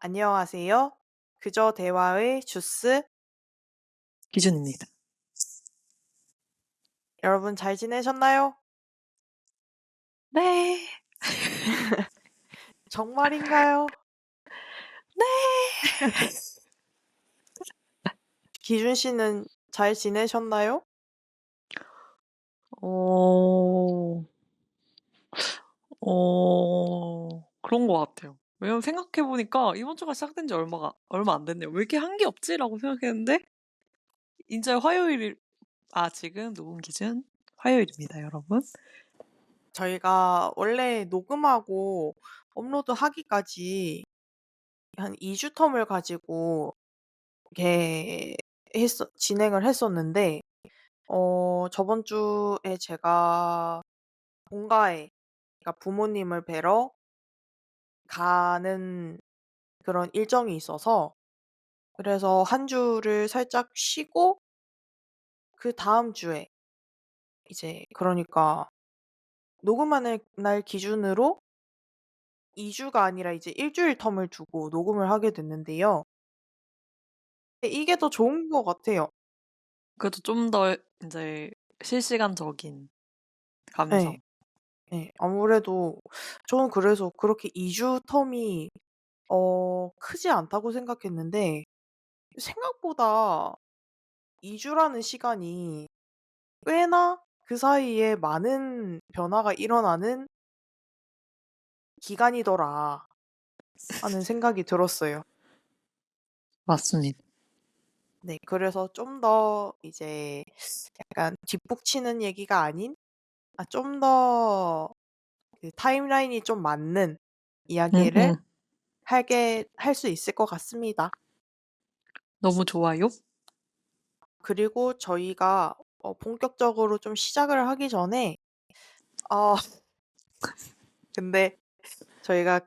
안녕하세요. 그저 대화의 주스. 기준입니다. 여러분 잘 지내셨나요? 네. 정말인가요? 네. 기준 씨는 잘 지내셨나요? 어. 그런 것 같아요. 왜냐면 생각해 보니까 이번 주가 시작된 지 얼마 안 됐네요. '왜 이렇게 한 게 없지?'라고 생각했는데 인제 화요일이 지금 녹음 기준 화요일입니다, 여러분. 저희가 원래 녹음하고 업로드하기까지 한 2주 텀을 가지고 이렇게 진행을 했었는데 저번 주에 제가 본가에, 그러니까 부모님을 뵈러 가는 그런 일정이 있어서, 그래서 한 주를 살짝 쉬고 그다음 주에, 이제 그러니까 녹음하는 날 기준으로 2 주가 아니라 이제 일 주일 텀을 두고 녹음을 하게 됐는데요. 이게 더 좋은 것 같아요. 그래도 좀 더 인제 실시간적인 예. 감성. 예. 아무래도 저는 그래서 그렇게 2주 텀이 크지 않다고 생각했는데, 생각보다 2 주라는 시간이 꽤나 그 사이에 많은 변화가 일어나는 기간이더라 하는 생각이 들었어요. 맞습니다. 네. 그래서 좀 더 이제 약간 뒷북치는 얘기가 아닌, 좀 더 그 타임라인이 좀 맞는 이야기를 음음. 할 수 있을 것 같습니다. 너무 좋아요. 그리고 저희가 본격적으로 좀 시작을 하기 전에, 어 근데 저희가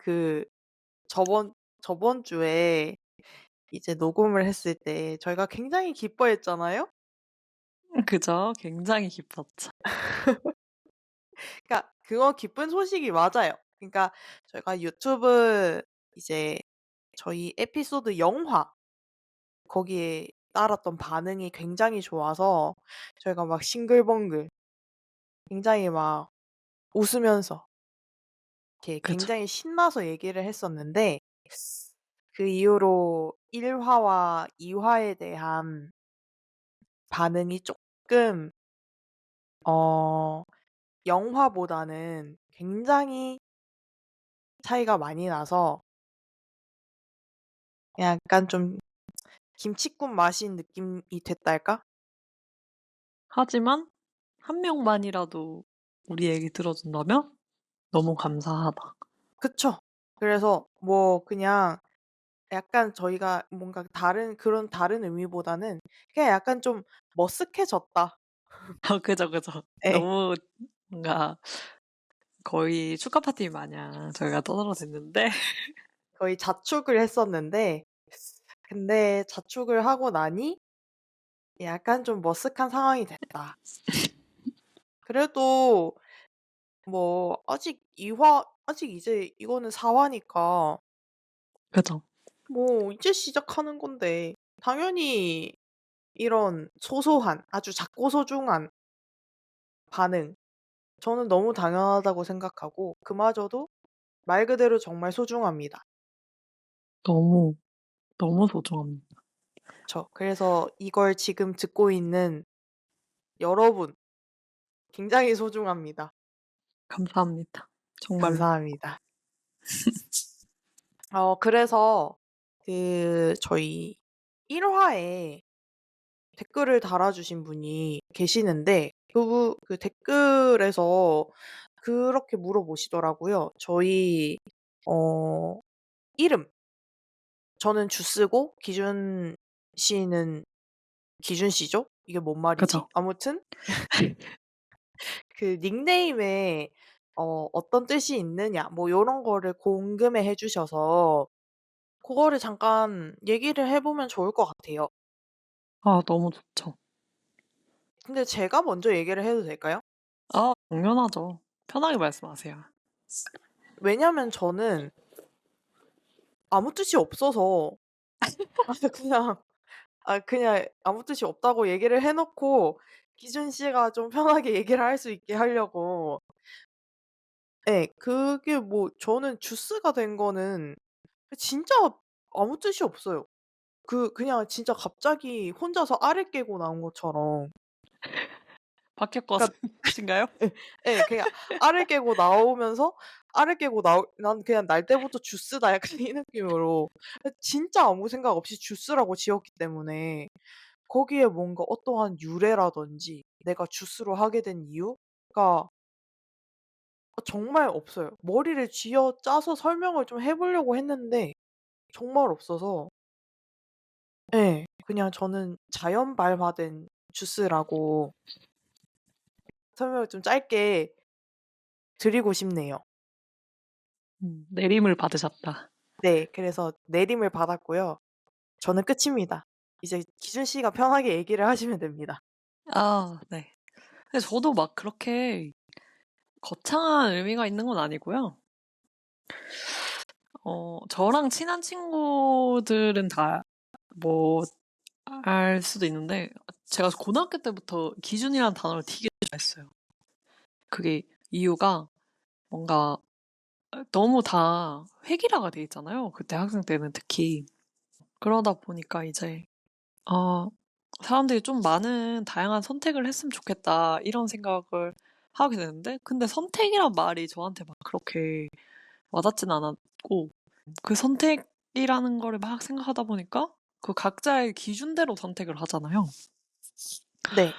저번 저번 주에 이제 녹음을 했을 때 저희가 굉장히 기뻐했잖아요. 그죠. 굉장히 기뻤죠. 그러니까 그거 기쁜 소식이 맞아요. 그러니까 저희가 유튜브, 이제 저희 에피소드 영화, 거기에 따랐던 반응이 굉장히 좋아서 저희가 막 싱글벙글 굉장히 막 웃으면서 이렇게 그죠. 굉장히 신나서 얘기를 했었는데, 그 이후로 1 화와 2 화에 대한 반응이 쪼끔 어 영화보다는 굉장히 차이가 많이 나서 약간 좀 김칫국 마신 느낌이 됐달까? 하지만 한 명만이라도 우리 얘기 들어준다면 너무 감사하다. 그쵸. 그래서 뭐 그냥 약간 저희가 뭔가 다른 의미보다는 그냥 약간 좀 머쓱해졌다. 그죠, 그죠. 예. 너무 뭔가 거의 축하 파티 마냥 저희가 떠들어댔는데 거의 자축을 했었는데, 근데 자축을 하고 나니 약간 좀 머쓱한 상황이 됐다. 그래도 뭐 아직 이제 이거는 4 화니까 그죠. 뭐 이제 시작하는 건데 당연히 이런 소소한 아주 작고 소중한 반응, 저는 너무 당연하다고 생각하고 그마저도 말 그대로 정말 소중합니다. 너무, 너무 소중합니다. 그래서 이걸 지금 듣고 있는 여러분, 굉장히 소중합니다. 감사합니다. 정말로. 감사합니다. 그래서 저희 1 화에 댓글을 달아주신 분이 계시는데, 그 댓글에서 그렇게 물어보시더라고요. 저희 어 이름, 저는 주쓰고 기준 씨는 기준 씨죠? 이게 뭔 말이지? 그죠. 아무튼 그 닉네임에 어떤 뜻이 있느냐 뭐 요런 거를 궁금해해 주셔서 그거를 잠깐 얘기를 해 보면 좋을 것 같아요. 아 너무 좋죠. 근데 제가 먼저 얘기를 해도 될까요? 아 당연하죠. 편하게 말씀하세요. 왜냐면 저는 아무 뜻이 없어서 그냥 그냥 아무 뜻이 없다고 얘기를 해 놓고 기준 씨가 좀 편하게 얘기를 할 수 있게 하려고. 예. 그게 뭐 저는 주스가 된 거는 진짜 아무 뜻이 없어요. 그냥 진짜 갑자기 혼자서 알을 깨고 나온 것처럼. 그러니까 바뀌었거신가요? 예. 예. 그냥 알을 깨고 나오면서 알을 깨고 나올 '난 그냥 날 때부터 주스다.' 약간 이 느낌으로 진짜 아무 생각 없이 주스라고 지었기 때문에 거기에 뭔가 어떠한 유래라든지 내가 주스로 하게 된 이유가 정말 없어요. 머리를 쥐어 짜서 설명을 좀 해 보려고 했는데 정말 없어서 예. 그냥 저는 자연 발화된 주스라고 설명을 좀 짧게 드리고 싶네요. 내림을 받으셨다. 네. 그래서 내림을 받았고요. 저는 끝입니다. 이제 기준 씨가 편하게 얘기를 하시면 됩니다. 아 네. 근데 저도 막 그렇게 거창한 의미가 있는 건 아니고요. 저랑 친한 친구들은 다 뭐 알 수도 있는데 제가 고등학교 때부터 기준이라는 단어를 되게 좋아했어요. 그게 이유가 뭔가 너무 다 획일화가 돼 있잖아요, 그때 학생 때는 특히. 그러다 보니까 이제 아 '사람들이 좀 많은 다양한 선택을 했으면 좋겠다.' 이런 생각을 하게 되는데 근데 선택이란 말이 저한테 막 그렇게 와닿진 않았고 그 선택이라는 거를 막 생각하다 보니까 그 각자의 기준대로 선택을 하잖아요. 네.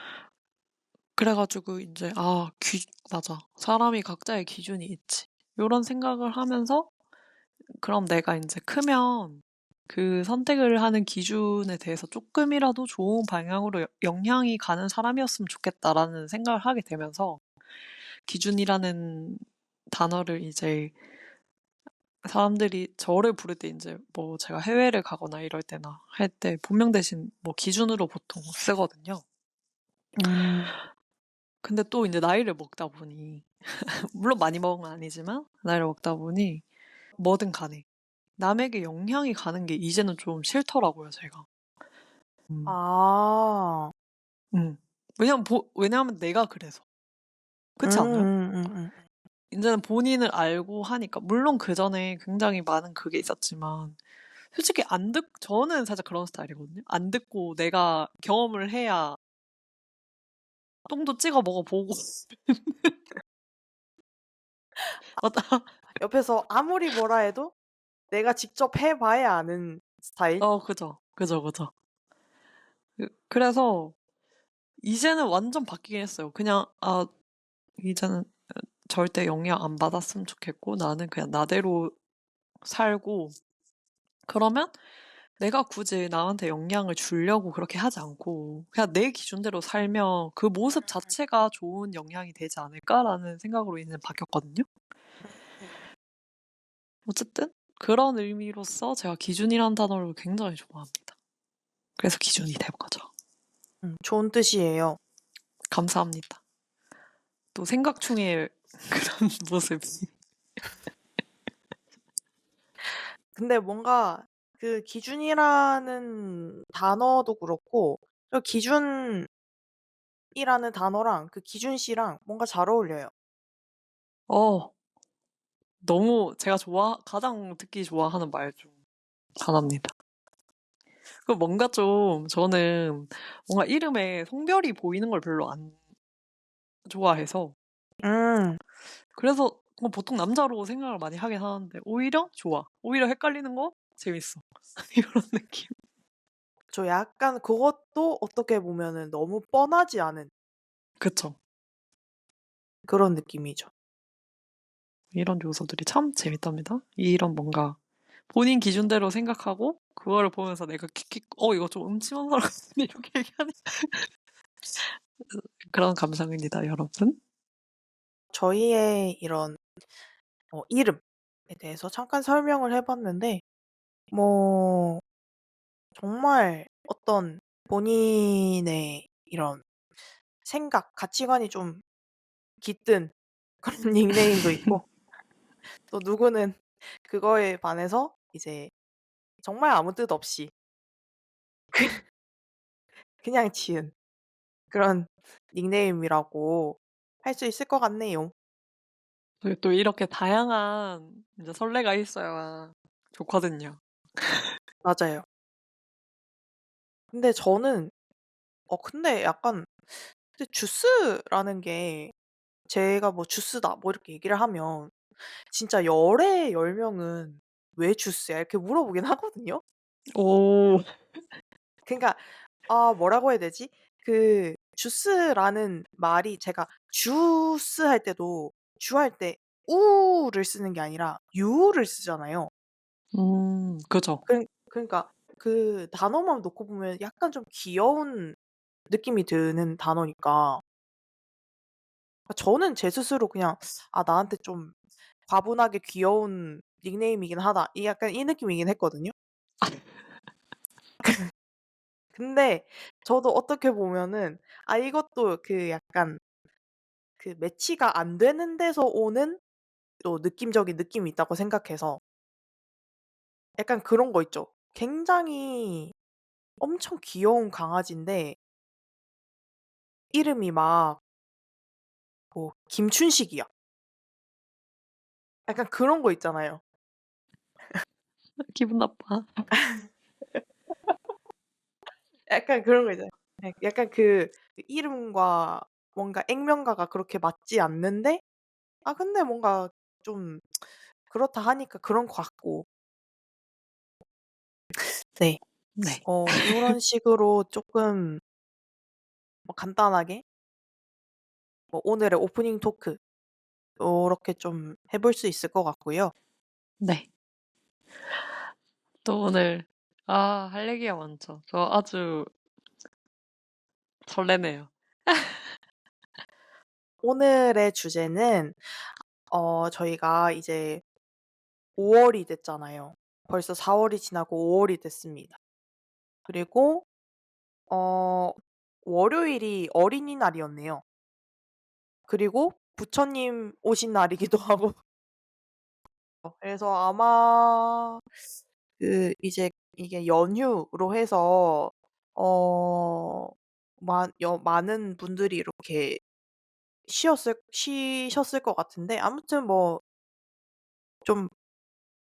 그래 가지고 인제 '아 귀 맞아. 사람이 각자의 기준이 있지.' 요런 생각을 하면서 그럼 내가 인제 크면 그 선택을 하는 기준에 대해서 쪼끔이라도 좋은 방향으로 영향이 가는 사람이었으면 좋겠다라는 생각을 하게 되면서 기준이라는 단어를 이제 사람들이 저를 부를 때 인제 뭐 제가 해외를 가거나 이럴 때나 할 때 본명 대신 뭐 기준으로 보통 쓰거든요. 음. 근데 또 인제 나이를 먹다 보니 물론 많이 먹은 건 아니지만 나이를 먹다 보니 뭐든 간에 남에게 영향이 가는 게 이제는 좀 싫더라고요 제가. 음. 아. 음. 왜냐하면 내가 그래서. 그렇지 않아요? 인제는 본인을 알고 하니까 물론 그전에 굉장히 많은 그게 있었지만 솔직히 안 듣 저는 살짝 그런 스타일이거든요. 안 듣고 내가 경험을 해야 똥도 찍어 먹어 보고 맞다. 옆에서 아무리 뭐라 해도 내가 직접 해 봐야 아는 스타일? 그죠. 그죠, 그죠. 그래서 이제는 완전 바뀌긴 했어요. 그냥 이제는 절대 영향 안 받았으면 좋겠고 나는 그냥 나대로 살고 그러면 내가 굳이 남한테 영향을 주려고 그렇게 하지 않고 그냥 내 기준대로 살면 '그 모습 자체가 좋은 영향이 되지 않을까?'라는 생각으로 이제 바뀌었거든요. 어쨌든 그런 의미로서 제가 기준이라는 단어를 굉장히 좋아합니다. 그래서 기준이 된 거죠. 좋은 뜻이에요. 감사합니다. 또 생각충의 그런 모습이. 근데 뭔가 그 기준이라는 단어도 그렇고 기준이라는 단어랑 그 기준 씨랑 뭔가 잘 어울려요. 어 너무 제가 가장 듣기 좋아하는 말 중 하나입니다. 뭔가 좀 저는 뭔가 이름에 성별이 보이는 걸 별로 안 좋아해서 음. 그래서 보통 남자로 생각을 많이 하긴 하는데 오히려 좋아. 오히려 헷갈리는 거 재밌어. 이런 느낌. 저 약간 그것도 어떻게 보면은 너무 뻔하지 않은 그쵸. 그런 느낌이죠. 이런 요소들이 참 재밌답니다. 이런 뭔가 본인 기준대로 생각하고 그거를 보면서 내가 킥킥 '이거 좀 음침한 사람 같은데.' 이렇게 얘기하는 그런 감상입니다 여러분. 저희의 이런 이름에 대해서 잠깐 설명을 해 봤는데 뭐 정말 어떤 본인의 이런 생각, 가치관이 좀 깃든 그런 닉네임도 있고 또 누구는 그거에 반해서 이제 정말 아무 뜻 없이 그냥 지은 그런 닉네임이라고 할 수 있을 것 같네요. 그리고 또 이렇게 다양한 이제 선례가 있어야 좋거든요. 맞아요. 근데 저는 근데 약간 근데 주스라는 게 제가 뭐 "주스다." 뭐 이렇게 얘기를 하면 진짜 열의 10 명은 "왜 주스야?" 이렇게 물어보긴 하거든요. 오. 그러니까 뭐라고 해야 되지? 그 주스라는 말이 제가 주스 할 때도 주 할 때 우를 쓰는 게 아니라 유를 쓰잖아요. 그죠. 그러니까 그 단어만 놓고 보면 약간 좀 귀여운 느낌이 드는 단어니까 저는 제 스스로 그냥 '아 나한테 좀 과분하게 귀여운 닉네임이긴 하다.' 이 약간 이 느낌이긴 했거든요. 근데 저도 어떻게 보면은 이것도 그 약간 그 매치가 안 되는 데서 오는 또 느낌적인 느낌이 있다고 생각해서 약간 그런 거 있죠. 굉장히 엄청 귀여운 강아지인데 이름이 막 뭐 김춘식이야. 약간 그런 거 있잖아요. 기분 나빠. 약간 그런 거 있잖아요. 예 약간 그 이름과 뭔가 액면가가 그렇게 맞지 않는데 근데 뭔가 좀 그렇다 하니까 그런 것 같고. 네. 네. 요런 식으로 쪼끔 뭐 간단하게 뭐 오늘의 오프닝 토크 요렇게 좀 해볼 수 있을 것 같고요. 네. 또 오늘 할 얘기가 많죠. 저 아주 설레네요. 오늘의 주제는 저희가 이제 5 월이 됐잖아요. 벌써 4 월이 지나고 5 월이 됐습니다. 그리고 어 월요일이 어린이날이었네요. 그리고 부처님 오신 날이기도 하고 그래서 아마 이제 이게 연휴로 해서 어 많은 분들이 이렇게 쉬셨을 것 같은데 아무튼 뭐 좀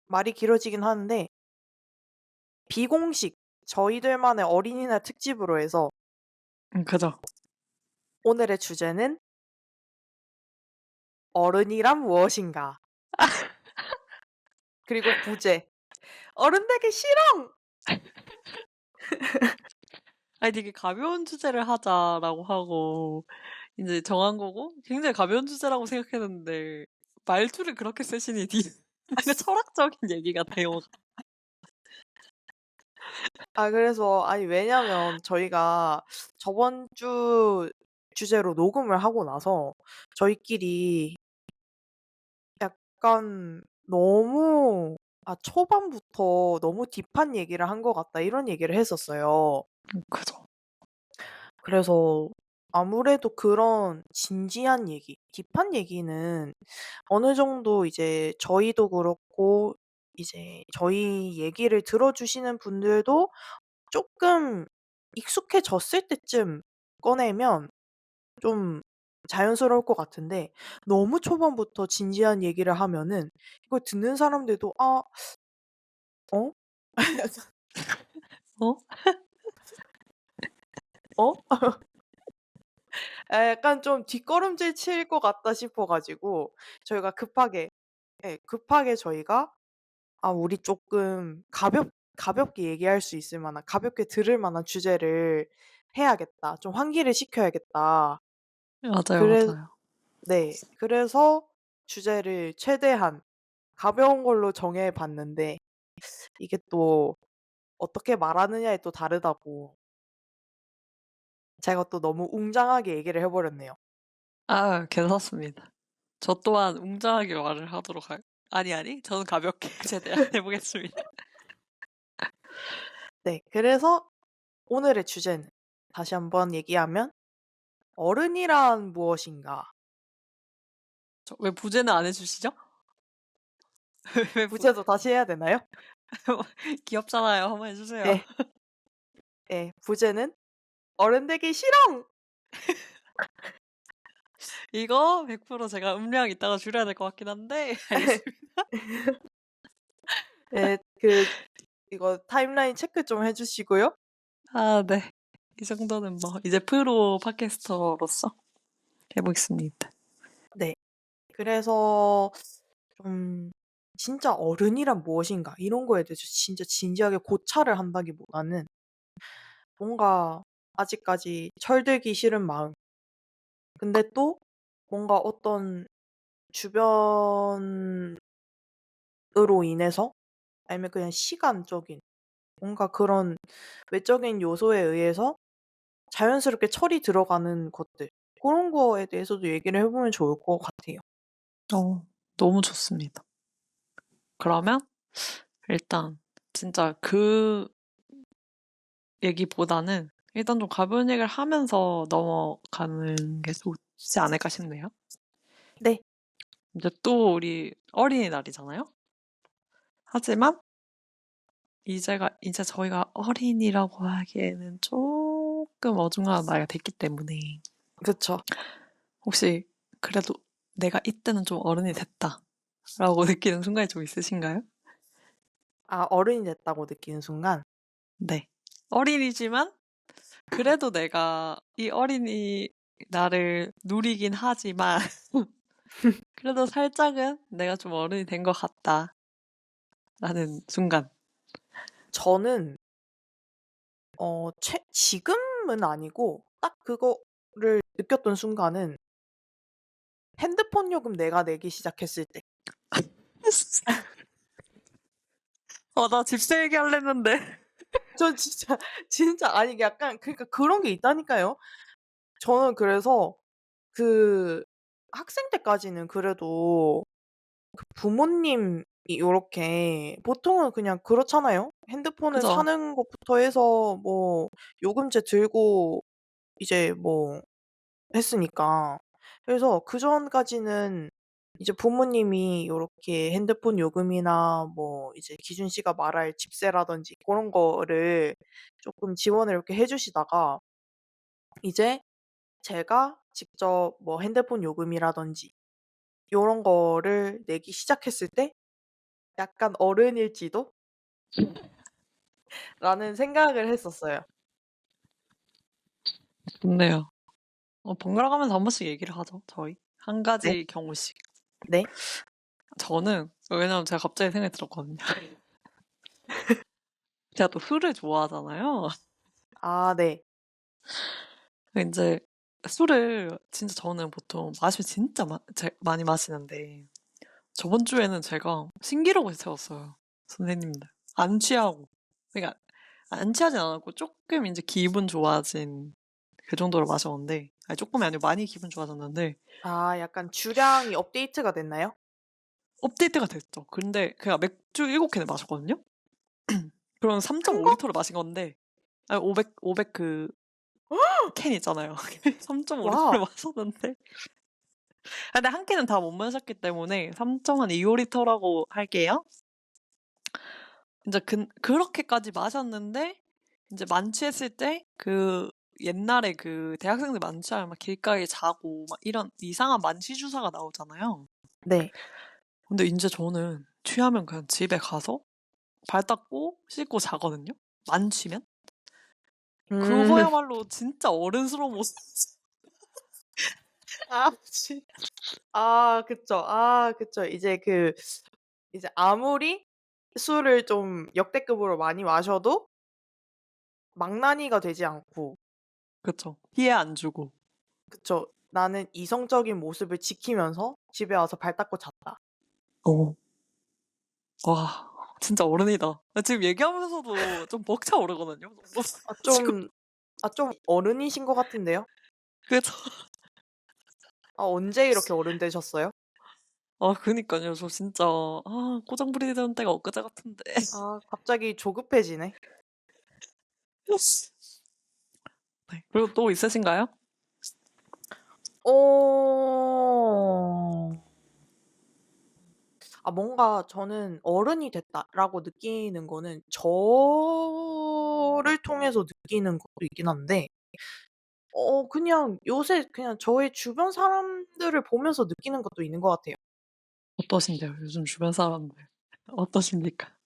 말이 길어지긴 하는데 비공식 저희들만의 어린이날 특집으로 해서 그죠. 오늘의 주제는 "어른이란 무엇인가?" 그리고 부제 "어른 되기 싫어!" 아니 되게 가벼운 주제를 하자라고 하고 인제 정한 거고 굉장히 가벼운 주제라고 생각했는데 말투를 그렇게 쓰시니 되게 철학적인 얘기 같아요. 그래서 왜냐면 저희가 저번 주 주제로 녹음을 하고 나서 저희끼리 약간 너무 초반부터 너무 딥한 얘기를 한 것 같다 이런 얘기를 했었어요. 그죠. 그래서 아무래도 그런 진지한 얘기, 딥한 얘기는 어느 정도 이제 저희도 그렇고 이제 저희 얘기를 들어 주시는 분들도 쪼끔 익숙해졌을 때쯤 꺼내면 좀 자연스러울 것 같은데 너무 초반부터 진지한 얘기를 하면은 이걸 듣는 사람들도 '아 어? 어? 어?' 약간 좀 뒷걸음질 칠 것 같다 싶어 가지고 저희가 급하게 저희가 우리 쪼끔 가볍게 얘기할 수 있을 만한 가볍게 들을 만한 주제를 해야겠다. 좀 환기를 시켜야겠다. 맞아요, 그래 맞아요. 네. 그래서 주제를 최대한 가벼운 걸로 정해 봤는데 이게 또 어떻게 말하느냐에 또 다르다고 제가 또 너무 웅장하게 얘기를 해 버렸네요. 괜찮습니다. 저 또한 웅장하게 말을 하도록 아니, 저는 가볍게 최대한 해 보겠습니다. 네. 그래서 오늘의 주제는 다시 한번 얘기하면 어른이란 무엇인가? 왜 부제는 안 해주시죠? 왜 부제도 다시 해야 되나요? 귀엽잖아요. 한번 해주세요. 네. 예. 부제는 "어른 되기 싫어!" 이거 100% 제가 음량 이따가 줄여야 될 것 같긴 한데 알겠습니다. 예. 이거 타임라인 체크 좀 해 주시고요. 아 네. 이 정도는 뭐 이제 프로 팟캐스터로서 해보겠습니다. 네. 그래서 좀 진짜 어른이란 무엇인가 이런 거에 대해서 진짜 진지하게 고찰을 한다기보다는 뭔가 아직까지 철들기 싫은 마음, 근데 또 뭔가 어떤 주변으로 인해서 아니면 그냥 시간적인 뭔가 그런 외적인 요소에 의해서 자연스럽게 철이 들어가는 것들, 고런 거에 대해서도 얘기를 해 보면 좋을 것 같아요. 너무 좋습니다. 그러면 일단 진짜 그 얘기보다는 일단 좀 가벼운 얘기를 하면서 넘어가는 게 좋지 않을까 싶네요. 네. 이제 또 우리 어린이날이잖아요. 하지만 이제 저희가 어린이라고 하기에는 조금 어중간한 나이가 됐기 때문에 그쵸. 혹시 그래도 내가 이때는 좀 어른이 됐다라고 느끼는 순간이 좀 있으신가요? 아, 어른이 됐다고 느끼는 순간 네. 어린이지만 그래도 내가 이 어린이 나를 누리긴 하지만 그래도 살짝은 내가 좀 어른이 된 것 같다라는 순간. 저는 지금은 아니고 딱 그거를 느꼈던 순간은 핸드폰 요금 내가 내기 시작했을 때. 나 집세 얘기하려는데. 전 진짜 진짜 아니 약간 그러니까 그런 게 있다니까요. 저는 그래서 그 학생 때까지는 그래도 그 부모님이 요렇게 보통은 그냥 그렇잖아요. 핸드폰을 그죠? 사는 것부터 해서 뭐 요금제 들고 이제 뭐 했으니까. 그래서 그전까지는 이제 부모님이 요렇게 핸드폰 요금이나 뭐 이제 기준 씨가 말할 집세라든지 고런 거를 쪼끔 지원을 이렇게 해 주시다가 이제 제가 직접 뭐 핸드폰 요금이라든지 요런 거를 내기 시작했을 때 '약간 어른일지도?' 라는 생각을 했었어요. 좋네요. 번갈아 가면서 한 번씩 얘기를 하죠, 저희. 한 네. 가지 경우씩. 네. 저는 왜냐면 제가 갑자기 생각이 들었거든요. 제가 또 술을 좋아하잖아요. 아, 네. 인제 술을 진짜 저는 보통 마시면 진짜 많이 마시는데 저번 주에는 제가 신기록을 세웠어요, 선생님들. 안 취하고. 그러니까 안 취하진 않았고 쪼끔 인제 기분 좋아진 그 정도로 마셨는데, 아니 쪼끔이 아니고 많이 기분 좋아졌는데 아, 약간 주량이 업데이트가 됐나요? 업데이트가 됐죠. 근데 그냥 맥주 7 캔을 마셨거든요. 그럼 큰 3.5 거? 리터를 마신 건데, 아니 500 그 캔 있잖아요. 3.5 리터를 와. 마셨는데, 근데 한 캔은 다 못 마셨기 때문에 3.25 리터라고 할게요. 인제 그렇게까지 마셨는데 인제 만취했을 때 옛날에 대학생들 만취하면 막 길가에 자고 막 이런 이상한 만취 주사가 나오잖아요. 네. 근데 인제 저는 취하면 그냥 집에 가서 발 닦고 씻고 자거든요, 만취면. 음. 그거야말로 진짜 어른스러운 모습. 아, 아, 그쵸. 아, 그쵸. 이제 아무리 술을 좀 역대급으로 많이 마셔도 망나니가 되지 않고, 그쵸. 피해 안 주고. 그쵸. '나는 이성적인 모습을 지키면서 집에 와서 발 닦고 잤다.' 어. 와, 진짜 어른이다. 나 지금 얘기하면서도 좀 벅차오르거든요, 너무 아, 지금. 좀 어른이신 것 같은데요? 그래서 아, 언제 이렇게 어른 되셨어요? 그니깐요. 저 진짜 꼬장 부리던 때가 엊그제 같은데. 아, 갑자기 조급해지네. 네. 그리고 또 있으신가요? 어. 뭔가 저는 '어른이 됐다.'라고 느끼는 거는 저를 통해서 느끼는 것도 있긴 한데 그냥 요새 그냥 저의 주변 사람들을 보면서 느끼는 것도 있는 것 같아요. 어떠신데요? 요즘 주변 사람들 어떠십니까?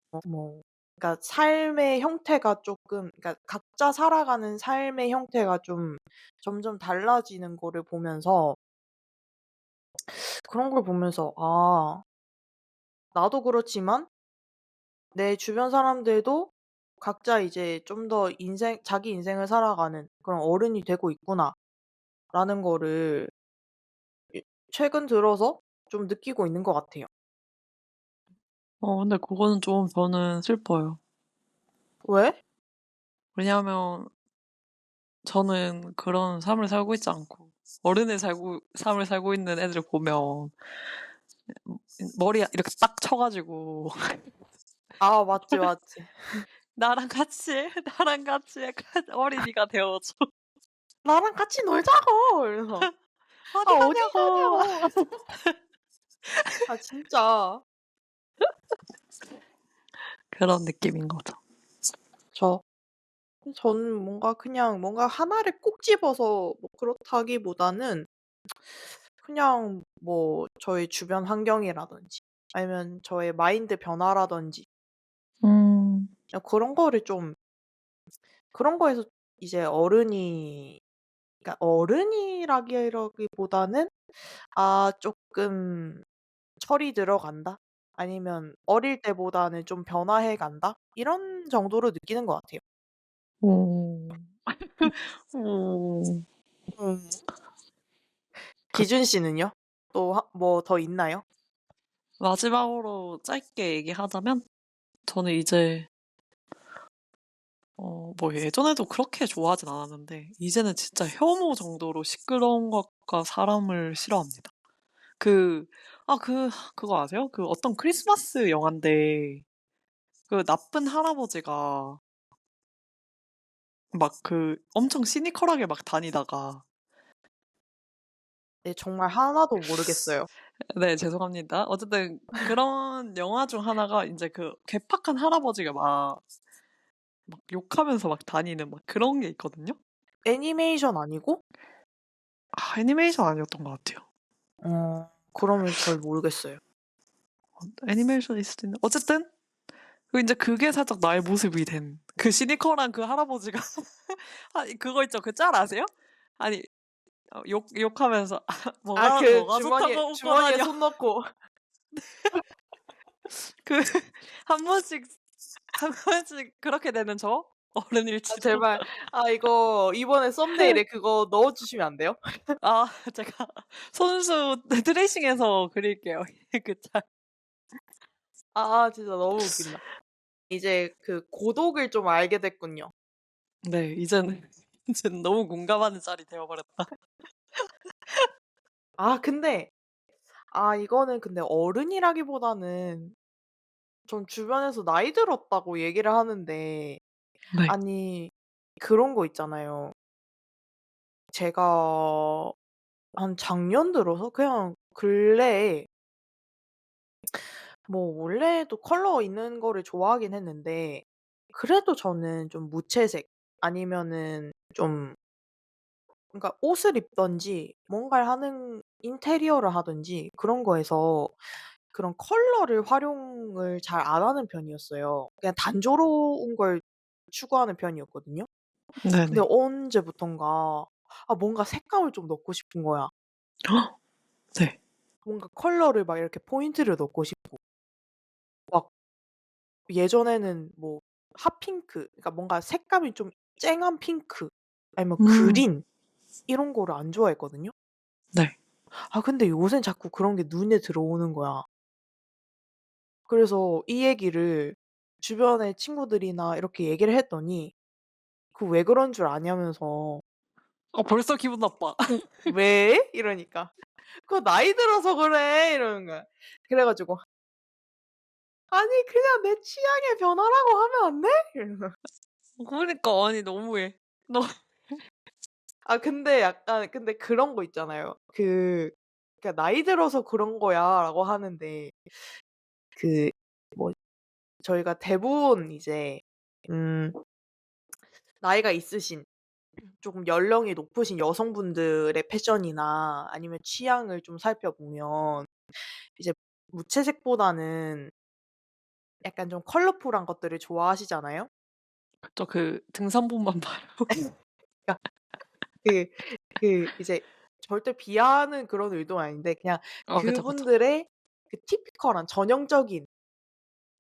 그러니까 삶의 형태가 쪼끔, 그러니까 각자 살아가는 삶의 형태가 좀 점점 달라지는 거를 보면서, 그런 걸 보면서 '아, 나도 그렇지만 내 주변 사람들도 각자 이제 좀 더 자기 인생을 살아가는 그런 어른이 되고 있구나.'라는 거를 이 최근 들어서 좀 느끼고 있는 것 같아요. 근데 그거는 좀 저는 슬퍼요. 왜? 왜냐하면 저는 그런 삶을 살고 있지 않고 어른의 삶을 살고 있는 애들을 보면 머리 이렇게 딱 쳐 가지고 맞지, 맞지. "나랑 같이 나랑 같이 약간 어린이가 되어 줘." "나랑 같이 놀자고." 이러면서. "아, "어디 어디 가냐고." 가냐고." 진짜. 그런 느낌인 거죠. 저 저는 뭔가 하나를 꼭 집어서 뭐 그렇다기보다는 그냥 뭐 저의 주변 환경이라든지 아니면 저의 마인드 변화라든지 음. 그냥 그런 거에서 이제 어른이, 그러니까 어른이라기보다는 쪼끔 '철이 들어간다.' 아니면 '어릴 때보다는 좀 변화해 간다.' 이런 정도로 느끼는 것 같아요. 오. 오. 음. 그 기준 씨는요? 또 뭐 더 있나요? 마지막으로 짧게 얘기하자면 저는 이제 뭐 예전에도 그렇게 좋아하진 않았는데 이제는 진짜 혐오 정도로 시끄러운 것과 사람을 싫어합니다. 그 그거 아세요? 그 어떤 크리스마스 영화인데 그 나쁜 할아버지가 막 엄청 시니컬하게 막 다니다가 네, 정말 하나도 모르겠어요. 네 죄송합니다. 어쨌든 그런 영화 중 하나가 인제 그 괴팍한 할아버지가 막 욕하면서 막 다니는 막 그런 게 있거든요. 애니메이션 아니고? 애니메이션 아니었던 것 같아요. 그러면 잘 모르겠어요. 애니메이션일 수도 있는데 어쨌든 인제 그게 살짝 나의 모습이 된 그 시니컬한 그 할아버지가 그거 있죠. 그 짤 아세요? 아니 욕하면서 "뭐가 주머니에 좋다고 웃고 다녀." 손 넣고. 그 한 번씩 한 번씩 그렇게 되는 저 어른일지도. 제발. 이거 이번에 썸네일에 그거 넣어 주시면 안 돼요? 제가 손수 트레이싱해서 그릴게요. 그 짤. 진짜 너무 웃긴다. 이제 그 고독을 좀 알게 됐군요. 네. 이제는 이제는 너무 공감하는 짤이 되어 버렸다. 근데 이거는 근데 어른이라기보다는 전 주변에서 나이 들었다고 얘기를 하는데, 네. 아니, 그런 거 있잖아요. 제가 한 작년 들어서 그냥 근래에, 뭐 원래도 컬러 있는 거를 좋아하긴 했는데 그래도 저는 좀 무채색 아니면은 좀, 그러니까 옷을 입든지 뭔가를 하는 인테리어를 하든지 그런 거에서 그런 컬러를 활용을 잘 안 하는 편이었어요. 그냥 단조로운 걸 추구하는 편이었거든요. 근데 네네. 언제부턴가 뭔가 색감을 좀 넣고 싶은 거야. 네. 뭔가 컬러를 막 이렇게 포인트를 넣고 싶고, 막 예전에는 뭐 핫핑크, 그러니까 뭔가 색감이 좀 쨍한 핑크 아니면 음. 그린 이런 거를 안 좋아했거든요. 네. 근데 요새는 자꾸 그런 게 눈에 들어오는 거야. 그래서 이 얘기를 주변의 친구들이나 이렇게 얘기를 했더니 "그 왜 그런 줄 아냐."면서 벌써 기분 나빠. "왜?" 이러니까. "그거 나이 들어서 그래." 이러는 거야. 그래 가지고 "아니, 그냥 내 취향의 변화라고 하면 안 돼?" 이러면서. 그러니까 아니 너무해. 너무 아 근데 약간 근데 그런 거 있잖아요. 그러니까 "나이 들어서 그런 거야."라고 하는데 그 뭐 저희가 대부분 이제 음 나이가 있으신 쪼금 연령이 높으신 여성분들의 패션이나 아니면 취향을 좀 살펴보면 이제 무채색보다는 약간 좀 컬러풀한 것들을 좋아하시잖아요. 그쵸. 그 등산복만 봐요. 그러니까 그 이제 절대 비하하는 그런 의도는 아닌데 그냥 그쵸, 그쵸. 그분들의 그 티피컬한 전형적인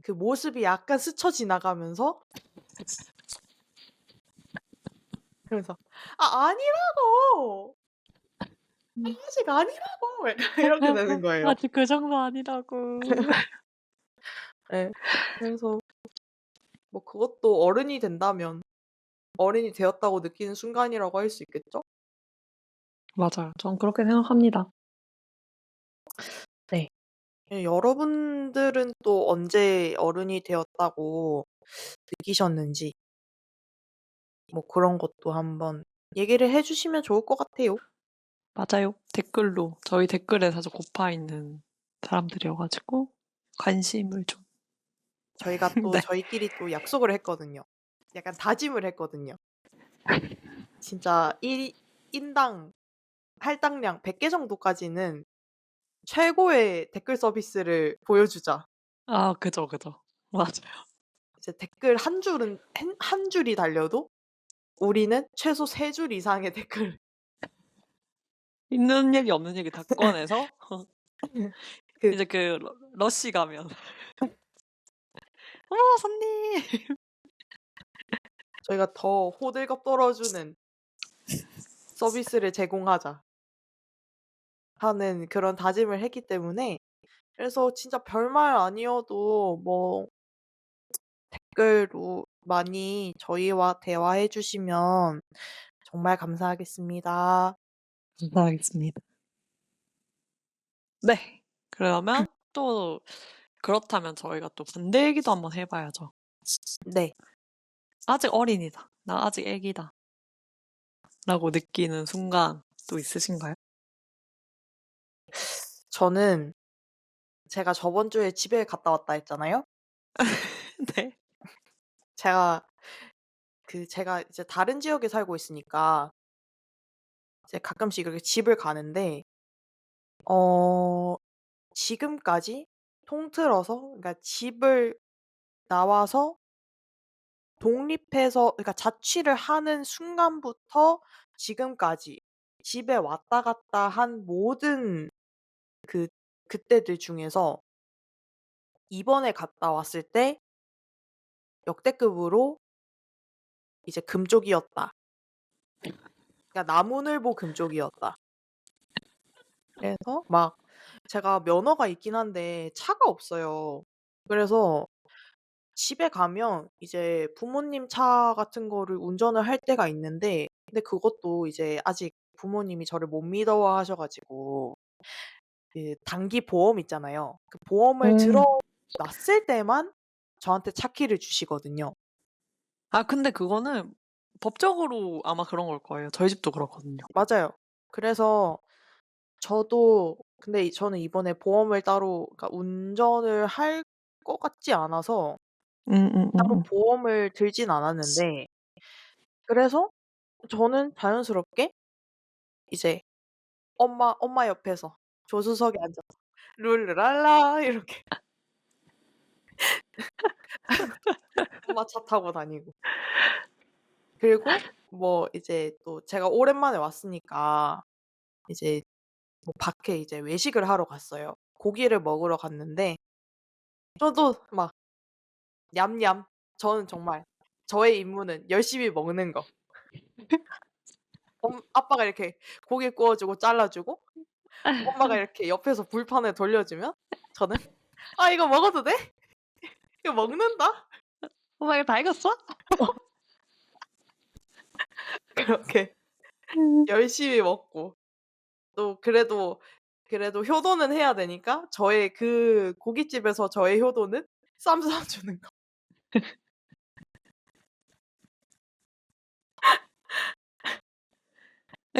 그 모습이 약간 스쳐 지나가면서 그러면서 "아 아니라고. 음. 아직 아니라고." 약간 이렇게 되는 거예요. 아직 그 정도 아니라고. 예. 그래서 뭐 그것도 어른이 된다면 어른이 되었다고 느끼는 순간이라고 할 수 있겠죠? 맞아요. 전 그렇게 생각합니다. 네. 예 여러분들은 또 언제 어른이 되었다고 느끼셨는지 뭐 그런 것도 한번 얘기를 해 주시면 좋을 것 같아요. 맞아요. 댓글로 저희 댓글에 자주 고파 있는 사람들이어 가지고 관심을 좀 저희가 또 네. 저희끼리 또 약속을 했거든요. 약간 다짐을 했거든요. 진짜 1 인당 할당량 100개 정도까지는 최고의 댓글 서비스를 보여주자. 그죠, 그죠. 맞아요. 이제 댓글 한 줄이 달려도 우리는 최소 3줄 이상의 댓글 있는 얘기 없는 얘기 다 꺼내서 그 이제 그 러시 가면 "어머 손님." 저희가 더 호들갑 떨어주는 서비스를 제공하자 하는 그런 다짐을 했기 때문에 그래서 진짜 별말 아니어도 뭐 댓글로 많이 저희와 대화해 주시면 정말 감사하겠습니다. 감사하겠습니다. 네. 그러면 또 그렇다면 저희가 또 반대 얘기도 한번 해 봐야죠. 네. '아직 어린이다. 나 아직 애기다.'라고 느끼는 순간 또 있으신가요? 저는 제가 저번 주에 집에 갔다 왔다 했잖아요. 네. 제가 이제 다른 지역에 살고 있으니까 이제 가끔씩 이렇게 집을 가는데 어 지금까지 통틀어서 그러니까 집을 나와서 독립해서 그러니까 자취를 하는 순간부터 지금까지 집에 왔다 갔다 한 모든 그 그때들 중에서 이번에 갔다 왔을 때 역대급으로 이제 금쪽이었다. 그러니까 나무늘보 금쪽이었다. 그래서 막 제가 면허가 있긴 한데 차가 없어요. 그래서 집에 가면 이제 부모님 차 같은 거를 운전을 할 때가 있는데 근데 그것도 이제 아직 부모님이 저를 못 믿어 하셔 가지고 그 단기 보험 있잖아요. 그 보험을 들어 음. 놨을 때만 저한테 차키를 주시거든요. 근데 그거는 법적으로 아마 그런 걸 거예요. 저희 집도 그렇거든요. 맞아요. 그래서 저도 근데 저는 이번에 보험을 따로 그러니까 운전을 할 것 같지 않아서 따로 음음음음. 보험을 들진 않았는데 그래서 저는 자연스럽게 이제 엄마 옆에서 조수석에 앉아서 룰루랄라 이렇게 엄마 차 타고 다니고 그리고 뭐 이제 또 제가 오랜만에 왔으니까 이제 뭐 밖에 이제 외식을 하러 갔어요. 고기를 먹으러 갔는데 저도 막 냠냠 저는 정말 저의 임무는 열심히 먹는 거. 아빠가 이렇게 고기 구워 주고 잘라 주고 엄마가 이렇게 옆에서 불판을 돌려주면 저는 '아 이거 먹어도 돼? 이거 먹는다.' "엄마 이거 다 익었어?" 그렇게 음. 열심히 먹고 또 그래도 효도는 해야 되니까 저의 그 고깃집에서 저의 효도는 쌈 싸주는 거.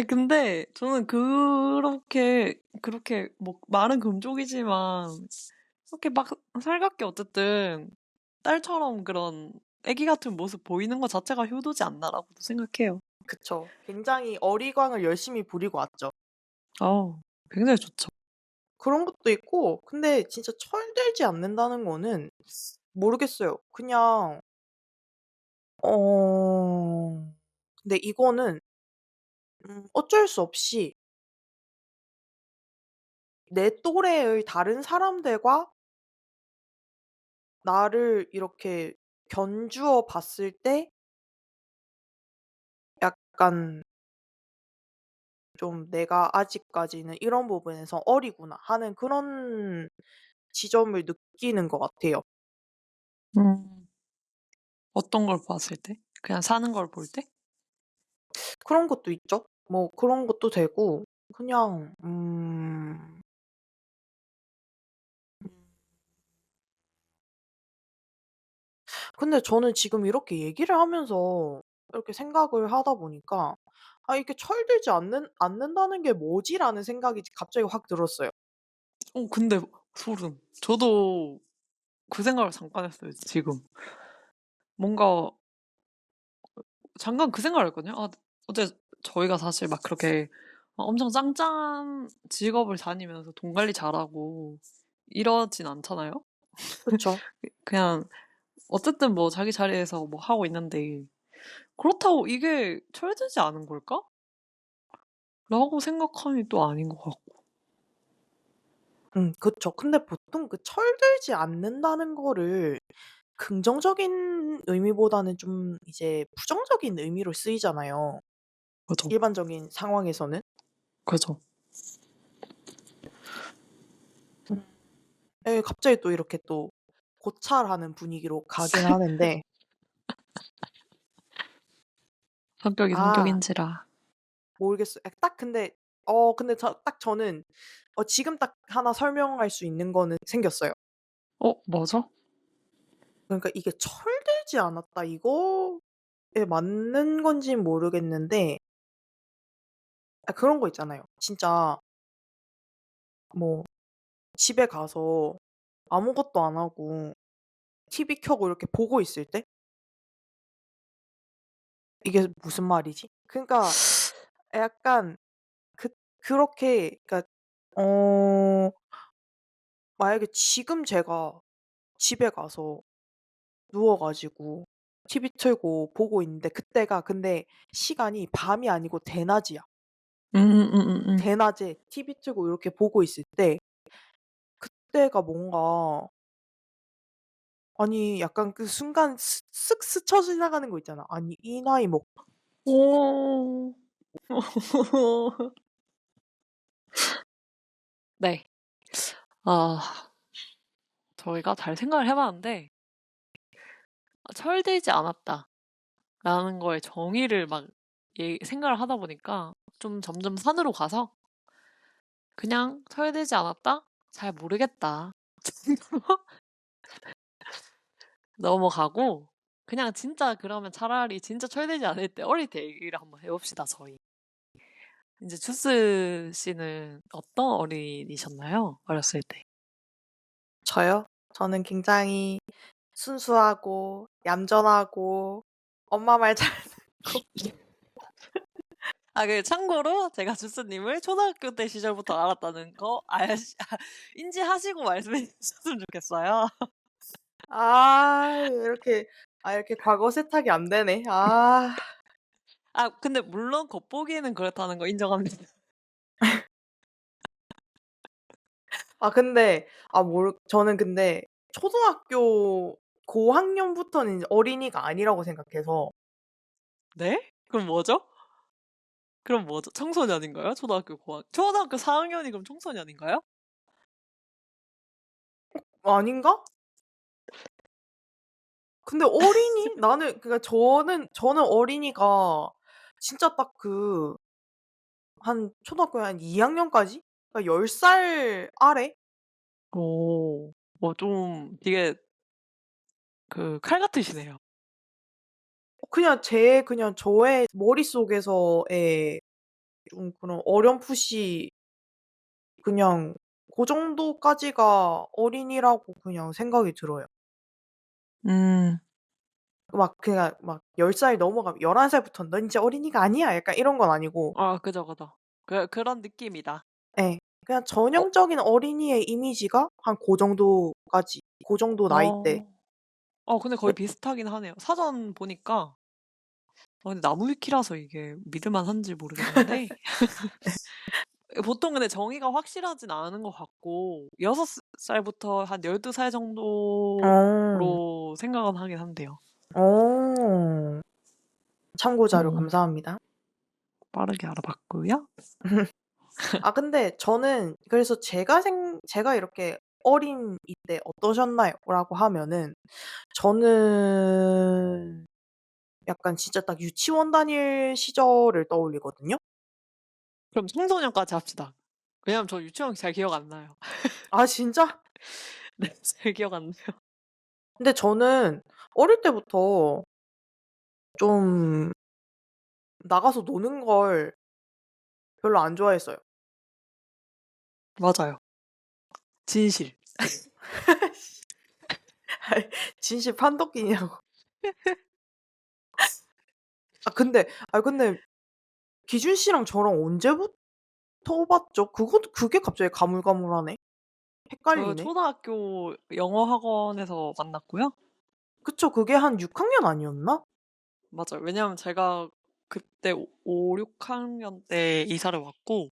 근데 저는 그렇게 뭐 말은 금쪽이지만 이렇게 막 살갑게 어쨌든 딸처럼 그런 애기 같은 모습 보이는 것 자체가 효도지 않나라고도 생각해요. 그쵸. 굉장히 어리광을 열심히 부리고 왔죠. 어 굉장히 좋죠. 그런 것도 있고 근데 진짜 철들지 않는다는 거는 모르겠어요. 그냥 근데 이거는 어쩔 수 없이 내 또래의 다른 사람들과 나를 이렇게 견주어 봤을 때 약간 좀 '내가 아직까지는 이런 부분에서 어리구나.' 하는 그런 지점을 느끼는 것 같아요. 음. 어떤 걸 봤을 때? 그냥 사는 걸 볼 때? 그런 것도 있죠. 뭐 그런 것도 되고 그냥 근데 저는 지금 이렇게 얘기를 하면서 이렇게 생각을 하다 보니까 '아 이게 철들지 않는다는 게 뭐지?'라는 생각이 갑자기 확 들었어요. 근데 소름. 저도 그 생각을 잠깐 했어요 지금. 뭔가 잠깐 그 생각을 했거든요. 어제 저희가 사실 막 그렇게 엄청 짱짱한 직업을 다니면서 돈 관리 잘하고 이러진 않잖아요. 그쵸. 그냥 어쨌든 뭐 자기 자리에서 뭐 하고 있는데 '그렇다고 이게 철들지 않은 걸까?' 라고 생각하니 또 아닌 것 같고. 그쵸. 근데 보통 그 철들지 않는다는 거를 긍정적인 의미보다는 좀 이제 부정적인 의미로 쓰이잖아요, 그죠. 일반적인 상황에서는. 그죠. 음. 예 갑자기 또 이렇게 또 고찰하는 분위기로 가긴 하는데 성격이 아 성격인지라. 모르겠어요. 딱 근데 근데 저는 지금 딱 하나 설명할 수 있는 거는 생겼어요. 뭐죠? 그러니까 이게 '철들지 않았다.' 이거에 맞는 건진 모르겠는데 그런 거 있잖아요. 진짜 뭐 집에 가서 아무것도 안 하고 TV 켜고 이렇게 보고 있을 때 이게 무슨 말이지? 그러니까 약간 그 그렇게 그러니까 어 만약에 지금 제가 집에 가서 누워 가지고 TV 틀고 보고 있는데 그때가 근데 시간이 밤이 아니고 대낮이야. 음음음음. 대낮에 TV 틀고 이렇게 보고 있을 때 그때가 뭔가 아니 약간 그 순간 쓱 스쳐 지나가는 거 있잖아. '아니 이 나이 먹' 오. 네. 아 저희가 잘 생각을 해 봤는데 '철들지 않았다.'라는 거에 정의를 막 생각을 하다 보니까 좀 점점 산으로 가서 그냥 '철들지 않았다? 잘 모르겠다.' 정도로 넘어가고 그냥 진짜 그러면 차라리 진짜 철들지 않을 때 어릴 때 얘기를 한번 해 봅시다 저희. 인제 주스 씨는 어떤 어린이셨나요? 어렸을 때? 저요? 저는 굉장히 순수하고 얌전하고 엄마 말 잘 듣고 참고로 제가 주스님을 초등학교 때 시절부터 알았다는 거 인지하시고 말씀해 주셨으면 좋겠어요. 이렇게 이렇게 과거 세탁이 안 되네. 근데 물론 겉보기에는 그렇다는 거 인정합니다. 근데 저는 근데 초등학교 고학년부터는 이제 어린이가 아니라고 생각해서 네? 그럼 뭐죠? 그럼 뭐죠? 청소년인가요? 초등학교 4 학년이 그럼 청소년인가요? 아닌가? 근데 어린이? 나는 그러니까 저는 어린이가 진짜 딱 한 초등학교 한 2 학년까지? 그러니까 10살 아래? 오. 좀 되게 칼 같으시네요. 그냥 저의 머릿속에서의 좀 그런 어렴풋이 그냥 고 정도까지가 어린이라고 그냥 생각이 들어요. 음. 막 그냥 막 10살 넘어가면 11 살부터는 "넌 이제 어린이가 아니야." 약간 이런 건 아니고 아 그죠, 그죠. 그런 느낌이다. 예. 그냥 어 전형적인 어린이의 이미지가 한 고 정도까지 고 정도 나이대. 어. 근데 거의 비슷하긴 하네요. 사전 보니까 근데 나무 위키라서 이게 믿을 만한지 모르겠는데 보통 근데 정의가 확실하진 않은 것 같고 6 살부터 한 12살 어. 정도로 생각은 하긴 한대요. 어. 참고 자료 어 감사합니다. 빠르게 알아봤고요. 아 근데 저는 그래서 제가 이렇게 "어린 이때 어떠셨나요?"라고 하면은 저는 약간 진짜 딱 유치원 다닐 시절을 떠올리거든요. 그럼 청소년까지 합시다. 왜냐면 저 유치원 잘 기억 안 나요. 아 진짜? 네 잘 기억 안 나요. 근데 저는 어릴 때부터 좀 나가서 노는 걸 별로 안 좋아했어요. 맞아요. 진실. 아이 진실 판도끼냐고. 근데 기준 씨랑 저랑 언제부터 봤죠? 그게 갑자기 가물가물하네. 저 헷갈리네. 초등학교 영어 학원에서 만났고요. 그쵸. 그게 한 6 학년 아니었나? 맞아요. 왜냐하면 제가 그때 5-6 학년 때 이사를 왔고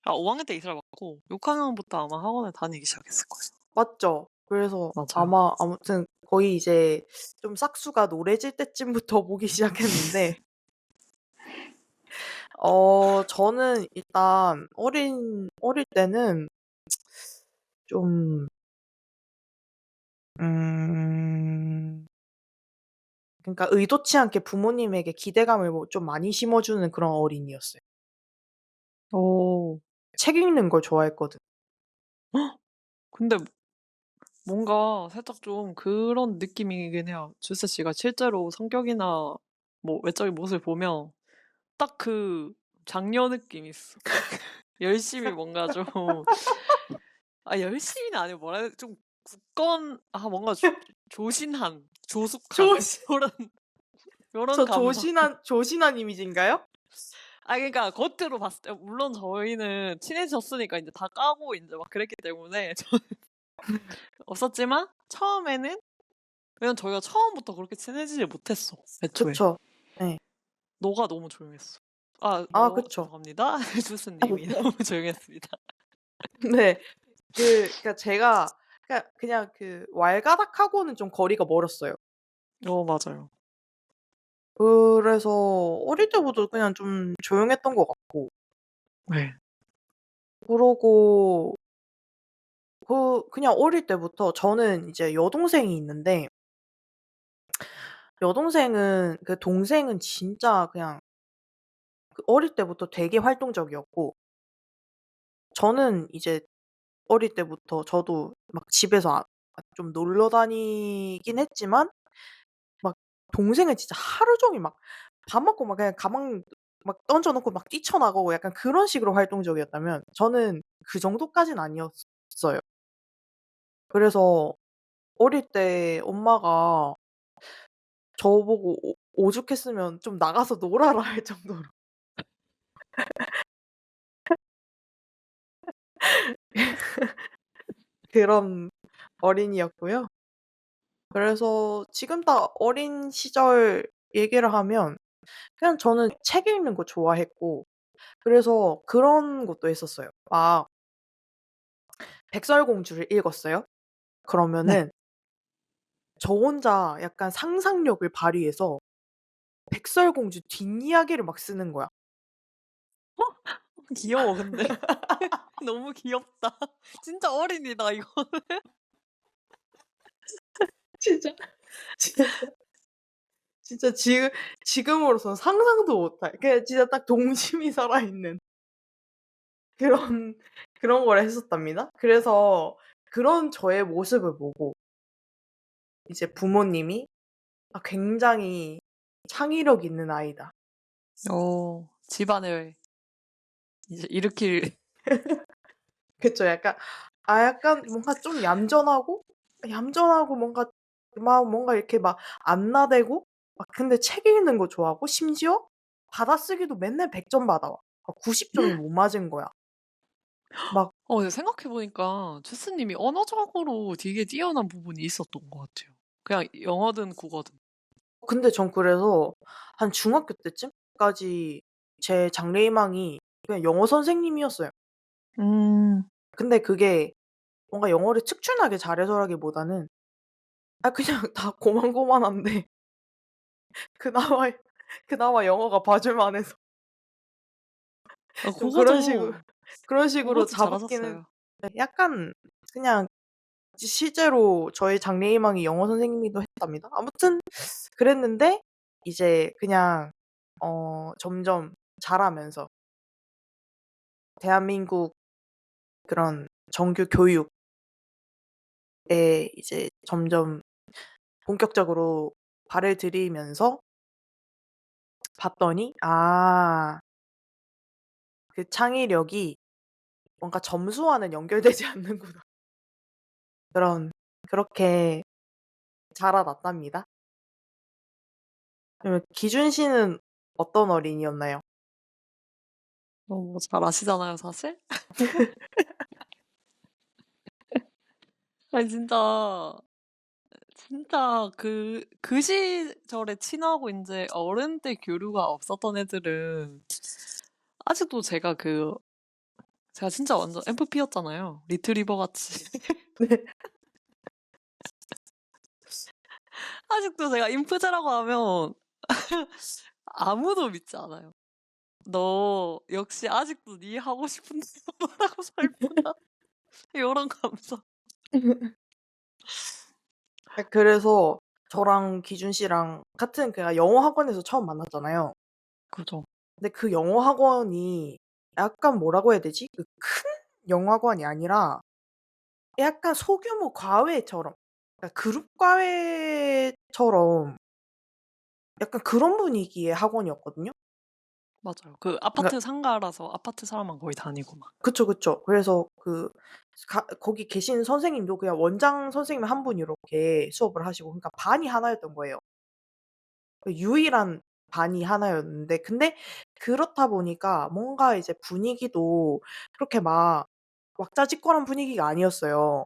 5 학년 때 이사를 왔고 6 학년부터 아마 학원을 다니기 시작했을 거예요. 맞죠? 그래서 맞아요. 아마 아무튼 거의 이제 좀 싹수가 노래질 때쯤부터 보기 시작했는데 저는 일단 어릴 때는 좀 음 그러니까 의도치 않게 부모님에게 기대감을 뭐 좀 많이 심어 주는 그런 어린이였어요. 어. 책 읽는 걸 좋아했거든. 근데 뭔가 살짝 좀 그런 느낌이긴 해요. 주세 씨가 실제로 성격이나 뭐 외적인 모습을 보면 딱 그 장녀 느낌이 있어. 열심히 뭔가 좀 열심히는 아니고 뭐라 해야 되지? 좀 굳건 뭔가 조신한, 조숙한 조신 요런 요런 저 감성. 조신한 이미지인가요? 그러니까 겉으로 봤을 때 물론 저희는 친해졌으니까 인제 다 까고 인제 막 그랬기 때문에 저는 없었지만 처음에는 왜냐면 저희가 처음부터 그렇게 친해지질 못했어 애초에. 그쵸. 예. 너가 너무 조용했어. 아 그쵸. 죄송합니다. 주스님이 너무 조용했습니다. 네. 그러니까 제가 그냥 그 왈가닥하고는 좀 거리가 멀었어요. 맞아요. 그래서 어릴 때부터 그냥 좀 조용했던 것 같고 네. 그러고 그냥 어릴 때부터 저는 이제 여동생이 있는데 여동생은 그 동생은 진짜 그냥 그 어릴 때부터 되게 활동적이었고 저는 이제 어릴 때부터 저도 막 집에서 좀 놀러 다니긴 했지만 막 동생은 진짜 하루 종일 막 밥 먹고 막 그냥 가방 막 던져 놓고 막 뛰쳐나가고 약간 그런 식으로 활동적이었다면 저는 그 정도까진 아니었어요. 그래서 어릴 때 엄마가 저보고 오죽했으면 "좀 나가서 놀아라." 할 정도로 그런 어린이였고요. 그래서 지금 다 어린 시절 얘기를 하면 그냥 저는 책 읽는 거 좋아했고 그래서 그런 것도 했었어요. 막 백설공주를 읽었어요. 네. 그러면은 저 혼자 약간 상상력을 발휘해서 백설공주 뒷이야기를 막 쓰는 거야. 귀여워 근데. 너무 귀엽다. 진짜 어린이다 이거. 진짜 진짜 진짜 지금으로서는 상상도 못할 그냥 진짜 딱 동심이 살아있는 그런 그런 걸 했었답니다. 그래서 그런 저의 모습을 보고 이제 부모님이 굉장히 창의력 있는 아이다." 집안을 이제 일으킬 그쵸. 약간 뭔가 좀 얌전하고 뭔가 이렇게 막 안 나대고 막 근데 책 읽는 거 좋아하고 심지어 받아쓰기도 맨날 100점 받아와. 90 점이 못 맞은 거야. 막 근데 생각해 보니까 체스님이 언어적으로 되게 뛰어난 부분이 있었던 것 같아요. 그냥 영어든 국어든. 근데 전 그래서 한 중학교 때쯤까지 제 장래희망이 그냥 영어 선생님이었어요. 음. 근데 그게 뭔가 영어를 특출나게 잘해서라기보다는 그냥 다 고만고만한데 그나마 그나마 영어가 봐줄 만해서 아 좀 그런 식으로 그거도 그런 식으로 그것도 잡았기는 잘하셨어요. 네 약간 그냥 실제로 저의 장래희망이 영어 선생님이기도 했답니다. 아무튼 그랬는데 이제 그냥 점점 자라면서 대한민국 그런 정규 교육에 이제 점점 본격적으로 발을 들이면서 봤더니 그 창의력이 뭔가 점수와는 연결되지 않는구나. 그렇게 자라났답니다. 그러면 기준 씨는 어떤 어린이였나요? 잘 아시잖아요 사실. 아니 진짜 그 시절에 친하고 인제 어른 때 교류가 없었던 애들은 아직도 제가 진짜 완전 MFP였잖아요. 리트리버 같이. 네. 아직도 제가 인프제라고 하면 아무도 믿지 않아요. "너 역시 아직도 네 하고 싶은 대로만 하고 살구나." 요런 감성. 그래서 저랑 기준 씨랑 같은 영어 학원에서 처음 만났잖아요. 그죠. 근데 그 영어 학원이 약간 뭐라고 해야 되지? 그 큰 영어 학원이 아니라 약간 소규모 과외처럼 그룹 과외처럼 약간 그런 분위기의 학원이었거든요. 맞아요. 그 그러니까 아파트 상가라서 아파트 사람만 거의 다니고 막. 그쵸, 그쵸. 그래서 거기 계신 선생님도 그냥 원장 선생님 한 분이 이렇게 수업을 하시고 그러니까 반이 하나였던 거예요. 유일한 반이 하나였는데 근데 그렇다 보니까 뭔가 이제 분위기도 그렇게 막 왁자지껄한 분위기가 아니었어요.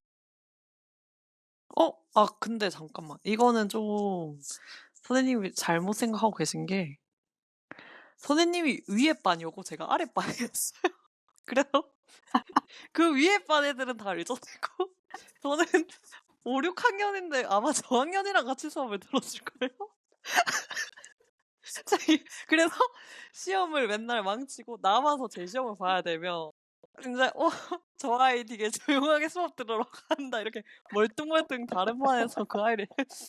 근데 잠깐만. 이거는 좀 선생님이 잘못 생각하고 계신 게 선생님이 위에 반이었고 제가 아래 반이었어요. 그래서 그 위에 반 애들은 다 레전드고 저는 5-6 학년인데 아마 저학년이랑 같이 수업을 들었을걸요? 그래서 시험을 맨날 망치고 남아서 제 시험을 봐야 되면 인제 '저 아이 되게 조용하게 수업 들으러 간다.' 이렇게 멀뚱멀뚱 다른 반에서 그 아이를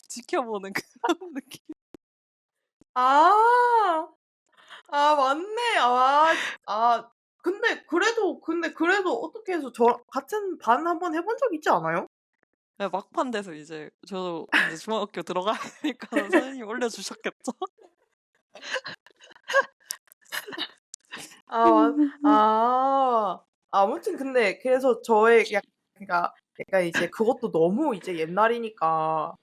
지켜보는 그런 느낌. 아. 맞네. 근데 그래도 어떻게 해서 저 같은 반 한번 해본 적 있지 않아요? 예 막판 돼서 이제 저도 인제 중학교 들어가야 되니까는 선생님이 올려주셨겠죠? 아 아무튼 근데 그래서 저의 약간 이제 그것도 너무 이제 옛날이니까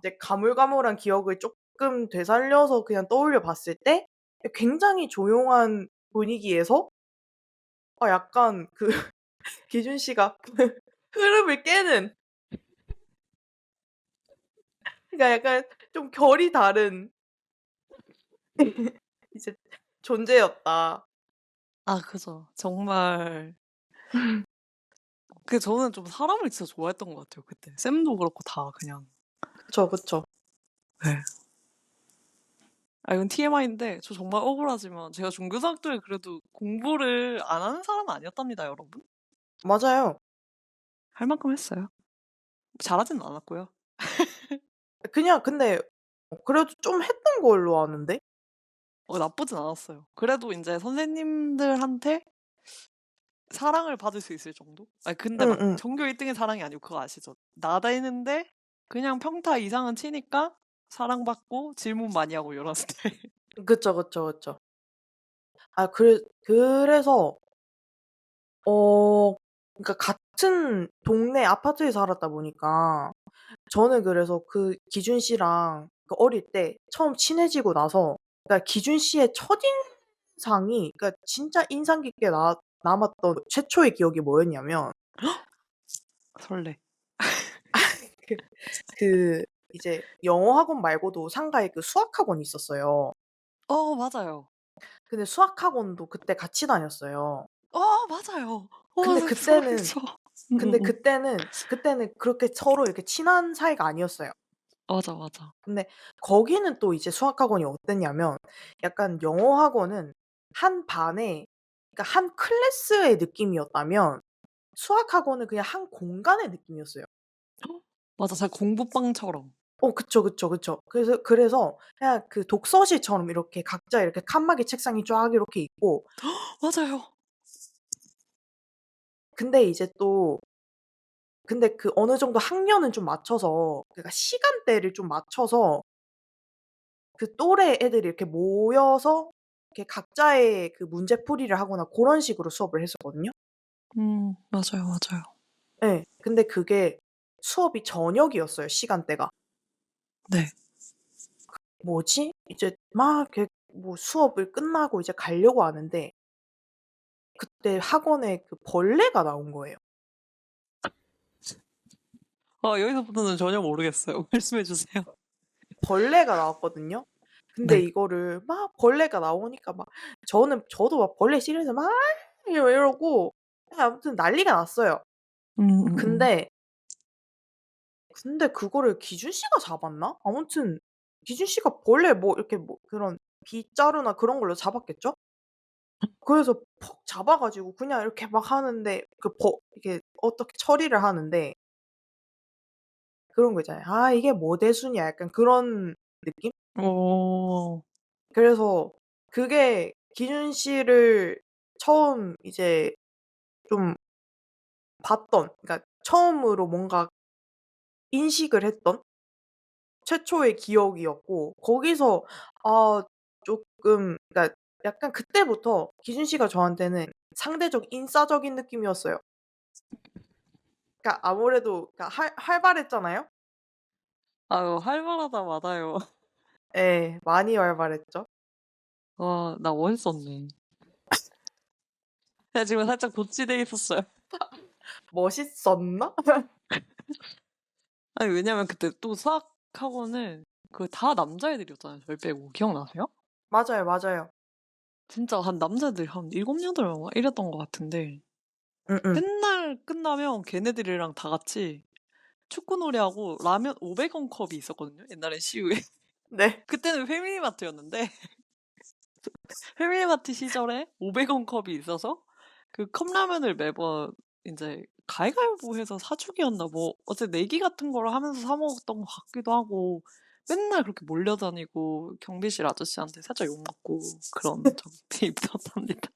이제 가물가물한 기억을 쪼끔 되살려서 그냥 떠올려 봤을 때 굉장히 조용한 분위기에서 약간 기준 씨가 흐름을 깨는 그러니까 약간 좀 결이 다른 이제 존재였다. 아 그죠. 정말 저는 좀 사람을 진짜 좋아했던 것 같아요 그때. 쌤도 그렇고 다 그냥. 그쵸, 그쵸. 네. 이건 TMI인데 저 정말 억울하지만 제가 중고등학교 때 그래도 공부를 안 하는 사람은 아니었답니다 여러분. 맞아요. 할 만큼 했어요. 잘하지는 않았고요. 그냥 근데 그래도 좀 했던 걸로 아는데? 나쁘진 않았어요. 그래도 인제 선생님들한테 사랑을 받을 수 있을 정도? 근데 막 응응. 전교 1 등의 사랑이 아니고 그거 아시죠? 나대는데 그냥 평타 이상은 치니까 사랑받고 질문 많이 하고 요런 스타일. 그쵸, 그쵸, 그쵸. 그래서 그러니까 같은 동네 아파트에 살았다 보니까 저는 그래서 그 기준 씨랑 그 어릴 때 처음 친해지고 나서 그러니까 기준 씨의 첫인상이 그러니까 진짜 인상 깊게 남았던 최초의 기억이 뭐였냐면 설레. 그 그 이제 영어 학원 말고도 상가에 그 수학 학원이 있었어요. 맞아요. 근데 수학 학원도 그때 같이 다녔어요. 맞아요. 근데 네, 소름 그때는 돋아. 근데 음음음. 그때는 그렇게 서로 이렇게 친한 사이가 아니었어요. 맞아, 맞아. 근데 거기는 또 이제 수학 학원이 어땠냐면 약간 영어 학원은 한 반에 그러니까 한 클래스의 느낌이었다면 수학 학원은 그냥 한 공간의 느낌이었어요. 맞아. 진짜 공부방처럼. 그쵸, 그쵸, 그쵸. 그래서 그냥 그 독서실처럼 이렇게 각자 이렇게 칸막이 책상이 쫙 이렇게 있고 맞아요. 근데 이제 또 근데 그 어느 정도 학년은 좀 맞춰서 그러니까 시간대를 좀 맞춰서 그 또래 애들이 이렇게 모여서 이렇게 각자의 그 문제풀이를 하거나 고런 식으로 수업을 했었거든요. 맞아요, 맞아요. 예. 근데 그게 수업이 저녁이었어요, 시간대가. 네. 뭐지? 이제 막 이렇게 뭐 수업을 끝나고 이제 가려고 하는데 그때 학원에 그 벌레가 나온 거예요. 여기서부터는 전혀 모르겠어요. 말씀해 주세요. 벌레가 나왔거든요. 근데 네. 이거를 막 벌레가 나오니까 막 저도 막 벌레 싫어해서 막 이러고 아무튼 난리가 났어요. 음음음. 근데 그거를 기준 씨가 잡았나? 아무튼 기준 씨가 벌레 뭐 이렇게 뭐 그런 빗자루나 그런 걸로 잡았겠죠? 그래서 퍽 잡아 가지고 그냥 이렇게 막 하는데 이게 어떻게 처리를 하는데 그런 거 있잖아요. '아 이게 뭐 대수냐.' 약간 그런 느낌? 어. 그래서 그게 기준 씨를 처음 이제 좀 봤던 그러니까 처음으로 뭔가 인식을 했던 최초의 기억이었고 거기서 쪼끔 그러니까 약간 그때부터 기준 씨가 저한테는 상대적 인싸적인 느낌이었어요. 그러니까 아무래도 그러니까 활발했잖아요. 아유, 활발하다 맞아요. 예. 많이 활발했죠. 와, 나 멋있었네. 제가 지금 살짝 도취돼 있었어요. 멋있었나? 아니, 왜냐면 그때 또 수학 학원을 다 남자애들이었잖아요, 저희 빼고. 기억나세요? 맞아요, 맞아요. 진짜 한 남자애들 한 7, 8 명 막 이랬던 것 같은데 음음. 맨날 끝나면 걔네들이랑 다 같이 축구놀이하고 라면 500원 컵이 있었거든요, 옛날에 시우에. 네. 그때는 패밀리마트였는데 패밀리마트 시절에 500원 컵이 있어서 그 컵라면을 매번 인제 가위가위보 해서 사주기였나 뭐 어쨌든 내기 같은 거를 하면서 사 먹었던 것 같기도 하고 맨날 그렇게 몰려다니고 경비실 아저씨한테 살짝 욕먹고 그런 적이 있었답니다.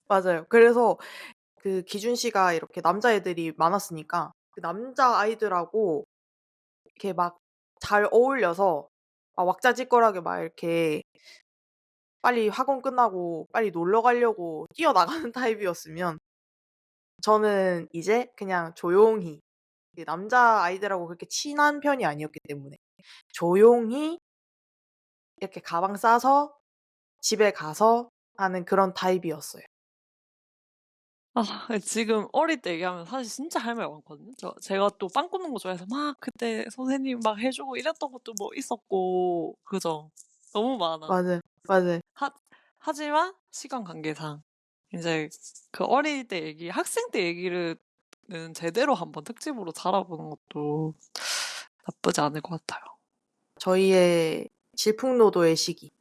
맞아요. 그래서 그 기준 씨가 이렇게 남자애들이 많았으니까 그 남자아이들하고 이렇게 막 잘 어울려서 막 왁자지껄하게 막 이렇게 빨리 학원 끝나고 빨리 놀러 가려고 뛰어나가는 타입이었으면 저는 이제 그냥 조용히 그 남자아이들하고 그렇게 친한 편이 아니었기 때문에 조용히 이렇게 가방 싸서 집에 가서 하는 그런 타입이었어요. 지금 어릴 때 얘기하면 사실 진짜 할 말 많거든요. 제가 또 빵 굽는 거 좋아해서 막 그때 선생님 막 해 주고 이랬던 것도 뭐 있었고 그죠. 너무 많아. 맞아요. 맞아요. 하 하지만 시간 관계상 인제 그 어릴 때 얘기 학생 때 얘기를 는 제대로 한번 특집으로 다뤄보는 것도 나쁘지 않을 것 같아요. 저희의 질풍노도의 시기.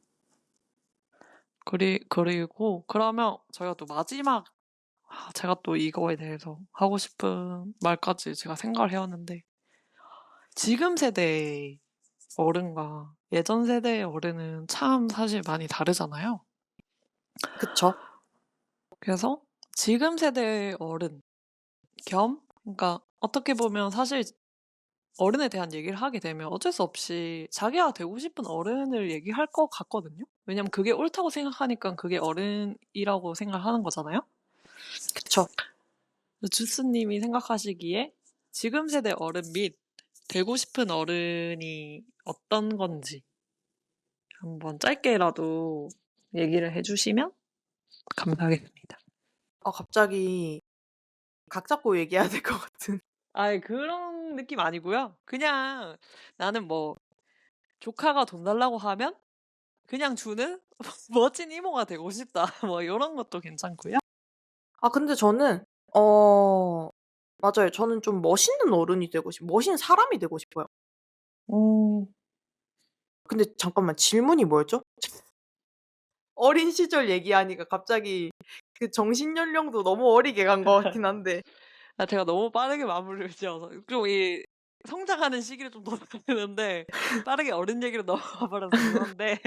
그리고 그러면 저희가 또 마지막 제가 또 이거에 대해서 하고 싶은 말까지 제가 생각을 해 왔는데 지금 세대의 어른과 예전 세대의 어른은 참 사실 많이 다르잖아요. 그쵸? 그래서 지금 세대의 어른 겸 그러니까 어떻게 보면 사실 어른에 대한 얘기를 하게 되면 어쩔 수 없이 자기가 되고 싶은 어른을 얘기할 것 같거든요. 왜냐면 그게 옳다고 생각하니까 그게 어른이라고 생각하는 거잖아요. 그쵸. 주스님이 생각하시기에 지금 세대 어른 및 되고 싶은 어른이 어떤 건지 한번 짧게라도 얘기를 해 주시면 감사하겠습니다. 갑자기 각 잡고 얘기해야 될 것 같은. 아이 그런 느낌 아니고요. 그냥 나는 뭐 조카가 돈 달라고 하면 그냥 주는 멋진 이모가 되고 싶다. 뭐 요런 것도 괜찮고요. 근데 저는 어 맞아요. 저는 좀 멋있는 어른이 되고 멋있는 사람이 되고 싶어요. 음. 근데 잠깐만, 질문이 뭐였죠? 어린 시절 얘기하니까 갑자기 그 정신 연령도 너무 어리게 간 것 같긴 한데. 아 제가 너무 빠르게 마무리를 지어서 좀 이 성장하는 시기를 좀 더 되는데 빠르게 어른 얘기로 넘어가 버려서 죄송한데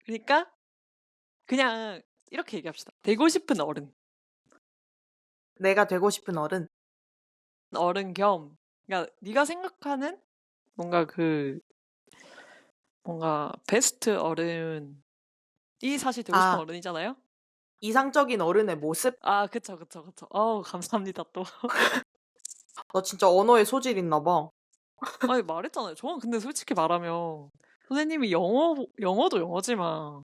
그니까 그냥 이렇게 얘기합시다. 되고 싶은 어른. 내가 되고 싶은 어른. 어른 겸 그러니까 네가 생각하는 뭔가 그 뭔가 베스트 어른이 사실 되고 싶은 아 어른이잖아요. 이상적인 어른의 모습? 아 그쵸, 그쵸, 그쵸. 어우 감사합니다 또. 나 진짜 언어에 소질 있나 봐. 아니 말했잖아요. 저는 근데 솔직히 말하면 선생님이 영어도 영어지만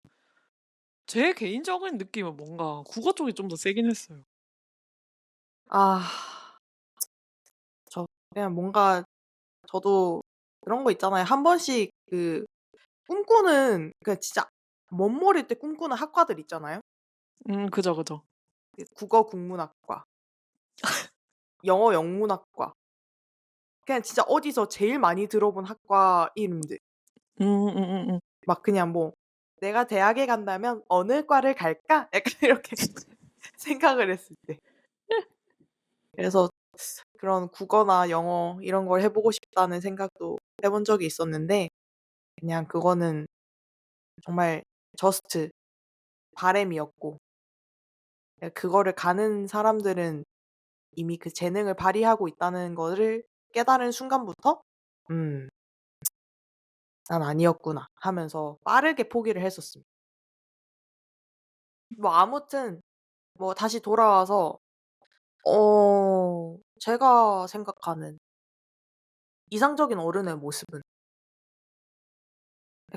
제 개인적인 느낌은 뭔가 국어 쪽이 좀 더 세긴 했어요. 아 저 그냥 뭔가 저도 그런 거 있잖아요. 한 번씩 꿈꾸는, 진짜 멋모를 때 꿈꾸는 학과들 있잖아요. 그죠, 그죠. 그 국어 국문학과, 영어 영문학과. 그냥 진짜 어디서 제일 많이 들어본 학과 이름들. 음음음음. 막 그냥 뭐 '내가 대학에 간다면 어느 과를 갈까?' 약간 이렇게 생각을 했을 때. 그래서 그런 국어나 영어 이런 걸 해 보고 싶다는 생각도 해본 적이 있었는데, 그냥 그거는 정말 저스트 바램이었고, 그거를 가는 사람들은 이미 그 재능을 발휘하고 있다는 거를 깨달은 순간부터 '음 난 아니었구나.' 하면서 빠르게 포기를 했었습니다. 뭐 아무튼 뭐 다시 돌아와서 제가 생각하는 이상적인 어른의 모습은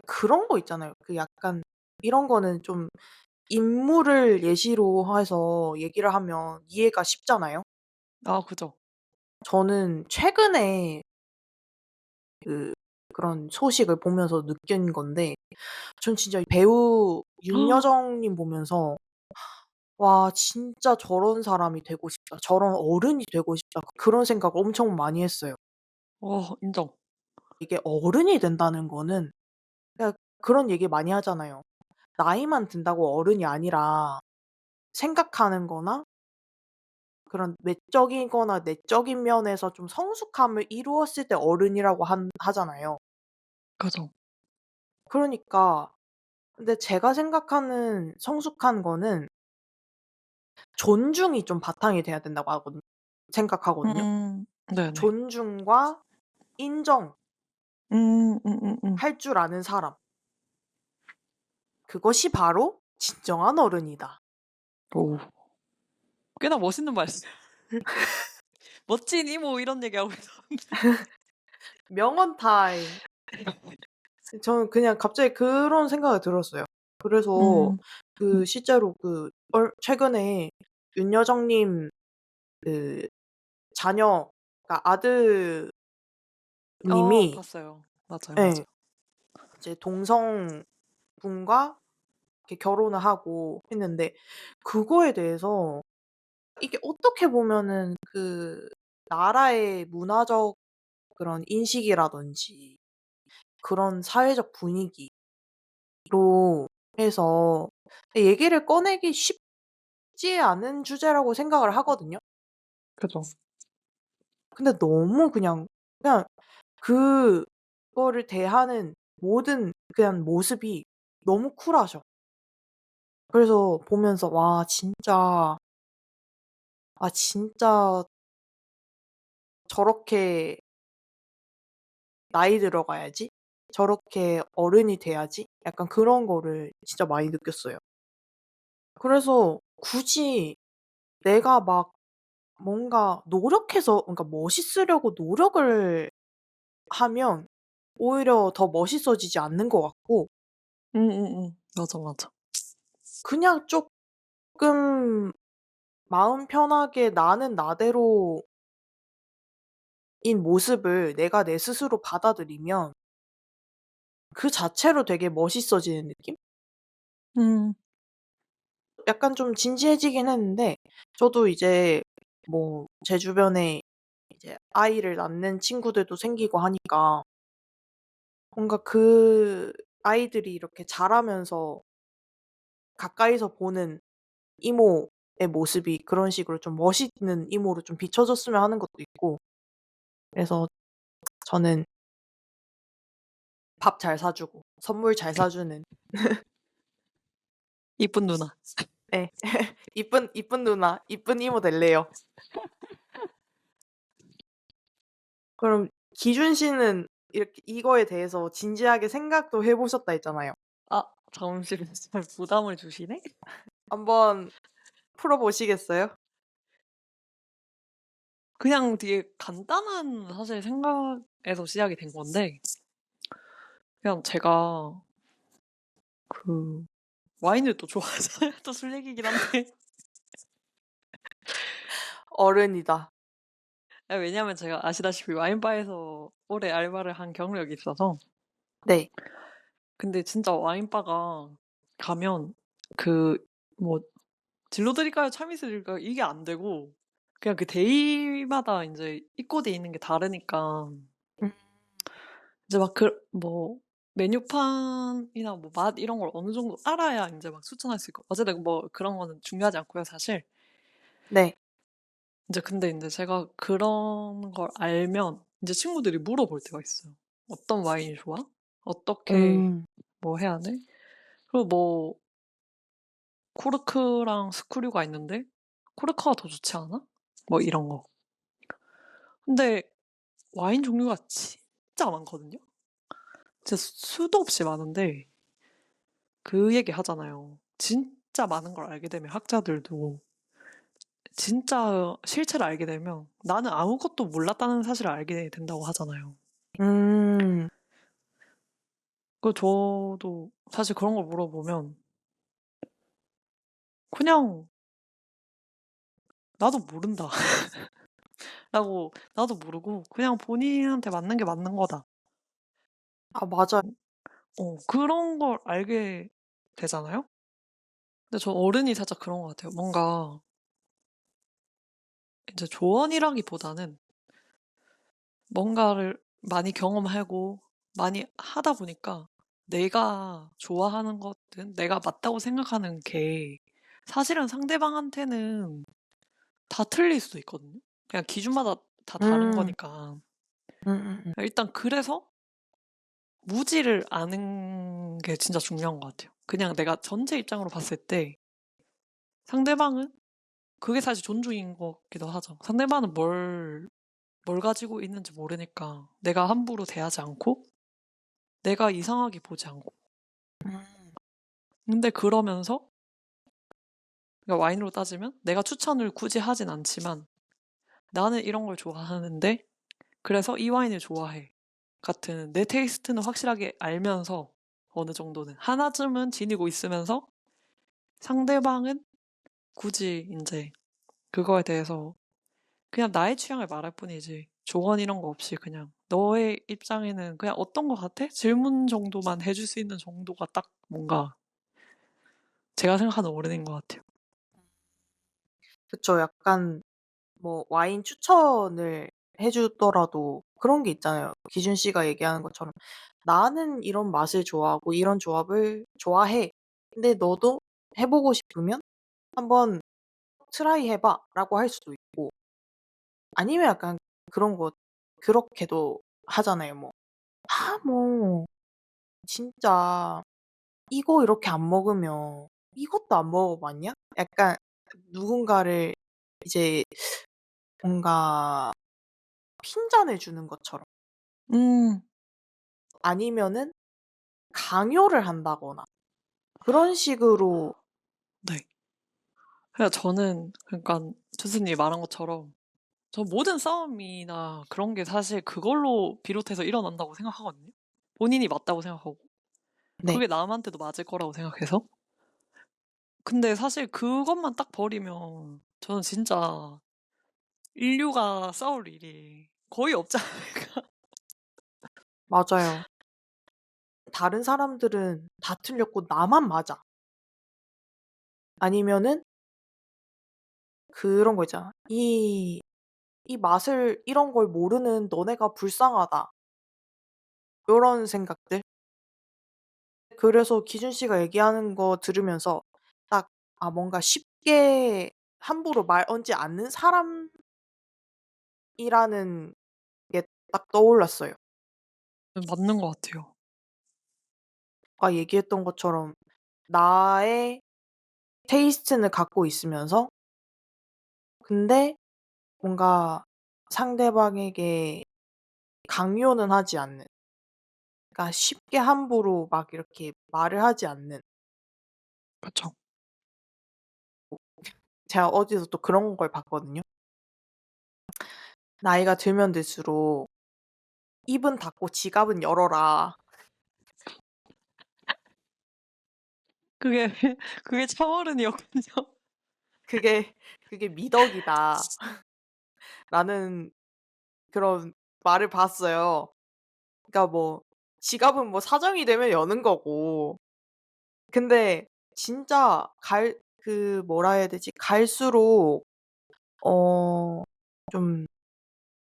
그런 거 있잖아요. 약간 이런 거는 좀 인물을 예시로 해서 얘기를 하면 이해가 쉽잖아요. 아 그죠. 저는 최근에 그런 소식을 보면서 느낀 건데, 전 진짜 이 배우 윤여정 님 보면서 '와 진짜 저런 사람이 되고 싶다. 저런 어른이 되고 싶다.' 그런 생각을 엄청 많이 했어요. 인정. 이게 어른이 된다는 거는, 그냥 그런 얘기 많이 하잖아요. 나이만 든다고 어른이 아니라 생각하는 거나 그런 외적이거나 내적인 면에서 좀 성숙함을 이루었을 때 어른이라고 하잖아요. 그죠. 그러니까 근데 제가 생각하는 성숙한 거는 존중이 좀 바탕이 돼야 된다고 생각하거든요. 네네. 존중과 인정할 음음음음. 줄 아는 사람. 그것이 바로 진정한 어른이다. 오. 꽤나 멋있는 말씀. 멋진 이모 이런 얘기하고 있었는데. 명언 타임. 저는 그냥 갑자기 그런 생각이 들었어요. 그래서 음. 음. 실제로 최근에 윤여정 님 그 자녀, 그러니까 아드님이 봤어요. 맞아요, 예 맞아요. 이제 동성분과 이렇게 결혼을 하고 했는데, 그거에 대해서 이게 어떻게 보면은 나라의 문화적 그런 인식이라든지 그런 사회적 분위기로 해서 얘기를 꺼내기 쉽지 않은 주제라고 생각을 하거든요. 그죠. 근데 너무 그냥 그거를 대하는 모든 그냥 모습이 너무 쿨하셔. 그래서 보면서 '와 진짜, 진짜 저렇게 나이 들어가야지. 저렇게 어른이 돼야지.' 약간 그런 거를 진짜 많이 느꼈어요. 그래서 굳이 내가 막 뭔가 노력해서, 그러니까 멋있으려고 노력을 하면 오히려 더 멋있어지지 않는 것 같고, 맞아, 맞아. 그냥 쪼끔 마음 편하게 나는 나대로인 모습을 내가 내 스스로 받아들이면 그 자체로 되게 멋있어지는 느낌? 음. 약간 좀 진지해지긴 했는데, 저도 이제 뭐 제 주변에 이제 아이를 낳는 친구들도 생기고 하니까 뭔가 그 아이들이 이렇게 자라면서 가까이서 보는 이모의 모습이 그런 식으로 좀 멋있는 이모로 좀 비춰졌으면 하는 것도 있고, 그래서 저는 밥 잘 사 주고 선물 잘 사 주는, 이쁜 누나. 예. 이쁜 누나, 이쁜 이모 될래요. 그럼 기준 씨는 이렇게 이거에 대해서 진지하게 생각도 해 보셨다 했잖아요. 아 잠시만요. 부담을 주시네? 한번 풀어 보시겠어요? 그냥 되게 간단한 사실 생각에서 시작이 된 건데 그냥 제가 그 와인을 또 좋아하잖아요. 또 술 얘기긴 한데. 어른이다. 아 왜냐면 제가 아시다시피 와인바에서 오래 알바를 한 경력이 있어서. 네. 근데 진짜 와인바가 가면 그 뭐 "진로 드릴까요? 참이슬 드릴까요?" 이게 안 되고 그냥 그 데이마다 인제 입고돼 있는 게 다르니까 음. 이제 막 뭐 메뉴판이나 뭐 맛 이런 걸 어느 정도 알아야 인제 막 추천할 수 있고 어쨌든 뭐 그런 거는 중요하지 않고요 사실. 네. 인제 근데 인제 제가 그런 걸 알면 인제 친구들이 물어볼 때가 있어요. "어떤 와인이 좋아? 어떻게 음. 뭐 해야 돼?" 그리고 뭐 "코르크랑 스크류가 있는데 코르크가 더 좋지 않아?" 뭐 이런 거. 근데 와인 종류가 진짜 많거든요. 진짜 수도 없이 많은데 그 얘기 하잖아요. 진짜 많은 걸 알게 되면 학자들도 진짜 실체를 알게 되면 나는 아무것도 몰랐다는 사실을 알게 된다고 하잖아요. 음. 저도 사실 그런 걸 물어보면 그냥 "나도 모른다." 라고 "나도 모르고 그냥 본인한테 맞는 게 맞는 거다." 아 맞아요. 그런 걸 알게 되잖아요. 근데 저 어른이 살짝 그런 것 같아요. 뭔가 이제 조언이라기보다는 뭔가를 많이 경험하고 많이 하다 보니까 내가 좋아하는 것든 내가 맞다고 생각하는 게 사실은 상대방한테는 다 틀릴 수도 있거든요. 그냥 기준마다 다 다른 음. 거니까. 음음음. 일단 그래서 무지를 않은 게 진짜 중요한 것 같아요. 그냥 내가 전체 입장으로 봤을 때 상대방은 그게 사실 존중인 것 같기도 하죠. 상대방은 뭘 가지고 있는지 모르니까 내가 함부로 대하지 않고 내가 이상하게 보지 않고. 음. 근데 그러면서 그러니까 와인으로 따지면 내가 추천을 굳이 하진 않지만 "나는 이런 걸 좋아하는데 그래서 이 와인을 좋아해." 같은 내 테이스트는 확실하게 알면서 어느 정도는 하나쯤은 지니고 있으면서 상대방은 굳이 인제 그거에 대해서 그냥 나의 취향을 말할 뿐이지 조언 이런 거 없이 그냥 "너의 입장에는 그냥 어떤 것 같아?" 질문 정도만 해줄 수 있는 정도가 딱 뭔가 제가 생각하는 어른인 것 같아요. 그쵸. 약간 뭐 와인 추천을 해 주더라도 그런 게 있잖아요. 기준 씨가 얘기하는 것처럼 "나는 이런 맛을 좋아하고 이런 조합을 좋아해. 근데 너도 해 보고 싶으면 한번 트라이 해 봐."라고 할 수도 있고, 아니면 약간 그런 거 그렇게도 하잖아요. 뭐 뭐 진짜 이거 이렇게 안 먹으면 이것도 안 먹어 봤냐?" 약간 누군가를 이제 뭔가 핀잔을 주는 것처럼, 음. 아니면은 강요를 한다거나 그런 식으로 네. 그냥 저는 그러니까 교수님이 말한 것처럼 전 모든 싸움이나 그런 게 사실 그걸로 비롯해서 일어난다고 생각하거든요. 본인이 맞다고 생각하고 네. 그게 남한테도 맞을 거라고 생각해서. 근데 사실 그것만 딱 버리면 저는 진짜 인류가 싸울 일이 거의 없지 않을까. 맞아요. 다른 사람들은 다 틀렸고 나만 맞아. 아니면은 그런 거 있잖아. 이 맛을 이런 걸 모르는 너네가 불쌍하다." 요런 생각들. 그래서 기준 씨가 얘기하는 거 들으면서 딱 뭔가 쉽게 함부로 말 얹지 않는 사람이라는 게 딱 떠올랐어요. 맞는 것 같아요. 아까 얘기했던 것처럼 나의 테이스트는 갖고 있으면서 근데 뭔가 상대방에게 강요는 하지 않는, 그러니까 쉽게 함부로 막 이렇게 말을 하지 않는. 그쵸. 제가 어디서 또 그런 걸 봤거든요. "나이가 들면 들수록 입은 닫고 지갑은 열어라." 그게 그게 참어른이었군요. "그게 미덕이다." 라는 그런 말을 봤어요. 그러니까 뭐 지갑은 뭐 사정이 되면 여는 거고, 근데 진짜 뭐라 해야 되지? 갈수록 어 좀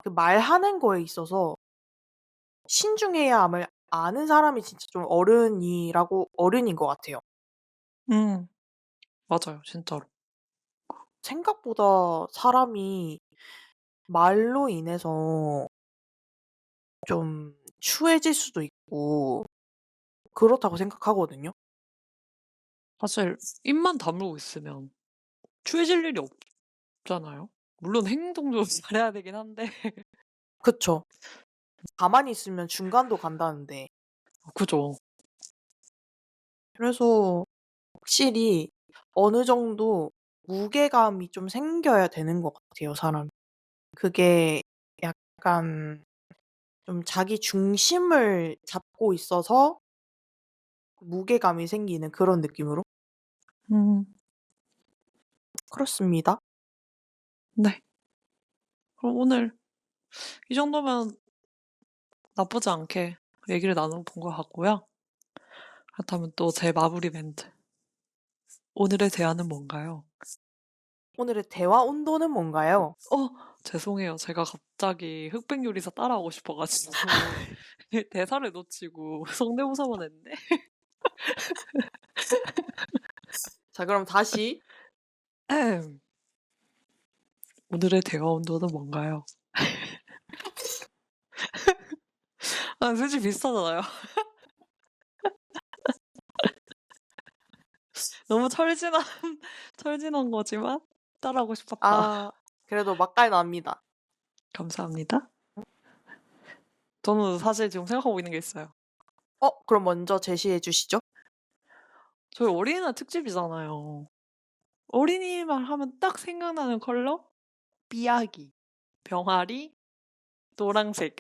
그 말하는 거에 있어서 신중해야 함을 아는 사람이 진짜 좀 어른인 것 같아요. 음. 맞아요. 진짜로. 생각보다 사람이 말로 인해서 좀 추해질 수도 있고 그렇다고 생각하거든요. 사실 입만 다물고 있으면 추해질 일이 없잖아요. 물론 행동도 잘해야 되긴 한데. 그쵸. 가만히 있으면 중간도 간다는데. 그죠. 그래서 확실히 어느 정도 무게감이 좀 생겨야 되는 것 같아요, 사람이. 그게 약간 좀 자기 중심을 잡고 있어서 무게감이 생기는 그런 느낌으로? 음. 그렇습니다. 네. 그럼 오늘 이 정도면 나쁘지 않게 얘기를 나눠 본 것 같고요. 그렇다면 또 제 마무리 멘트. 오늘의 대화는 뭔가요? 오늘의 대화 온도는 뭔가요? 어, 죄송해요. 제가 갑자기 흑백 요리사 따라하고 싶어 가지고 대사를 놓치고 성대모사만 했네. 자, 그럼 다시. 오늘의 대화 온도는 뭔가요? 아, 솔직히 비슷하잖아요. 너무 철진한 거지만 따라하고 싶었다. 아, 그래도 맛깔 납니다. 감사합니다. 저는 사실 지금 생각하고 있는 게 있어요. 그럼 먼저 제시해 주시죠. 저희 어린이날 특집이잖아요. 어린이말 하면 딱 생각나는 컬러? 삐아기, 병아리, 노란색.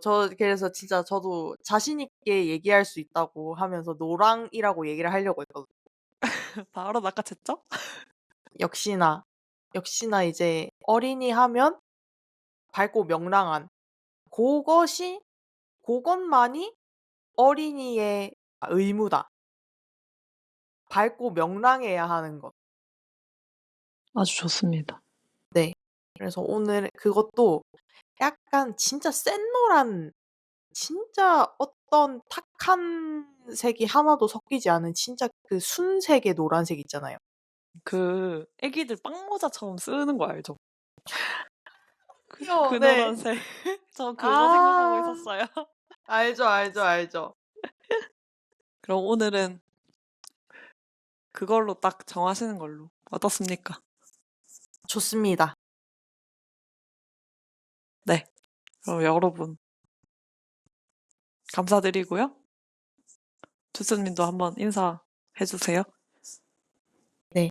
저 그래서 진짜 저도 자신 있게 얘기할 수 있다고 하면서 노랑이라고 얘기를 하려고 했거든요. 바로 낚아챘죠? 역시나, 역시나 이제 어린이 하면 밝고 명랑한, 고것이 고것만이 어린이의 의무다. 밝고 명랑해야 하는 것. 아주 좋습니다. 네. 그래서 오늘 그것도 약간 진짜 센 노란, 진짜 어떤 탁한 색이 하나도 섞이지 않은 진짜 그 순색의 노란색 있잖아요. 그 애기들 빵모자처럼 쓰는 거 알죠? 그 네. 노란색. 저 그거 생각하고 아. 있었어요. 알죠, 알죠, 알죠. 그럼 오늘은 그걸로 딱 정하시는 걸로. 어떻습니까? 좋습니다. 네. 그럼 여러분 감사드리고요. 주스님도 한번 인사해 주세요. 네.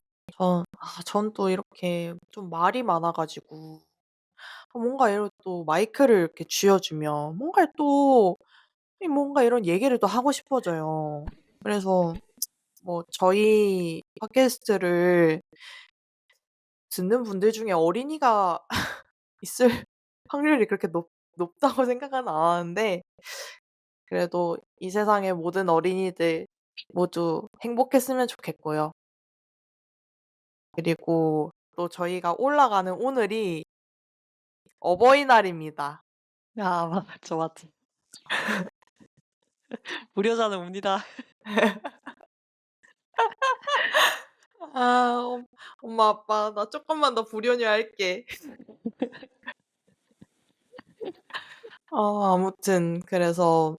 전 또 이렇게 좀 말이 많아 가지고 뭔가 이런 또 마이크를 이렇게 쥐어 주면 뭔가 이런 얘기를 또 하고 싶어져요. 그래서 뭐 저희 팟캐스트를 듣는 분들 중에 어린이가 있을 확률이 그렇게 높다고 생각은 안 하는데, 그래도 이 세상의 모든 어린이들 모두 행복했으면 좋겠고요. 그리고 또 저희가 올라가는 오늘이 어버이날입니다. 아 맞죠, 맞죠. 무료자는 웁니다. 아 엄마 아빠 나 쪼끔만 더 부려녀 할게. 아무튼 그래서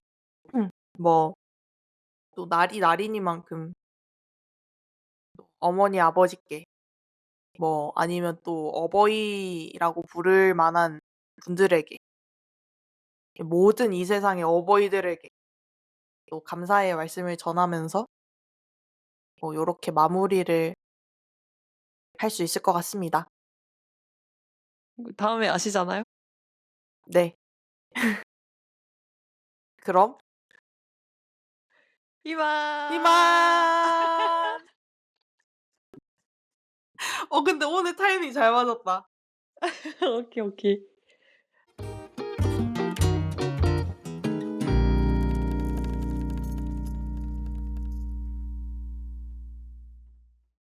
뭐 또 날이 날이니만큼 어머니 아버지께 뭐 아니면 또 어버이라고 부를 만한 분들에게, 모든 이 세상의 어버이들에게 또 감사의 말씀을 전하면서 뭐 요렇게 마무리를 할 수 있을 것 같습니다. 다음에 아시잖아요? 네. 그럼 이만. 이만. 근데 오늘 타이밍 잘 맞았다. 오케이, 오케이.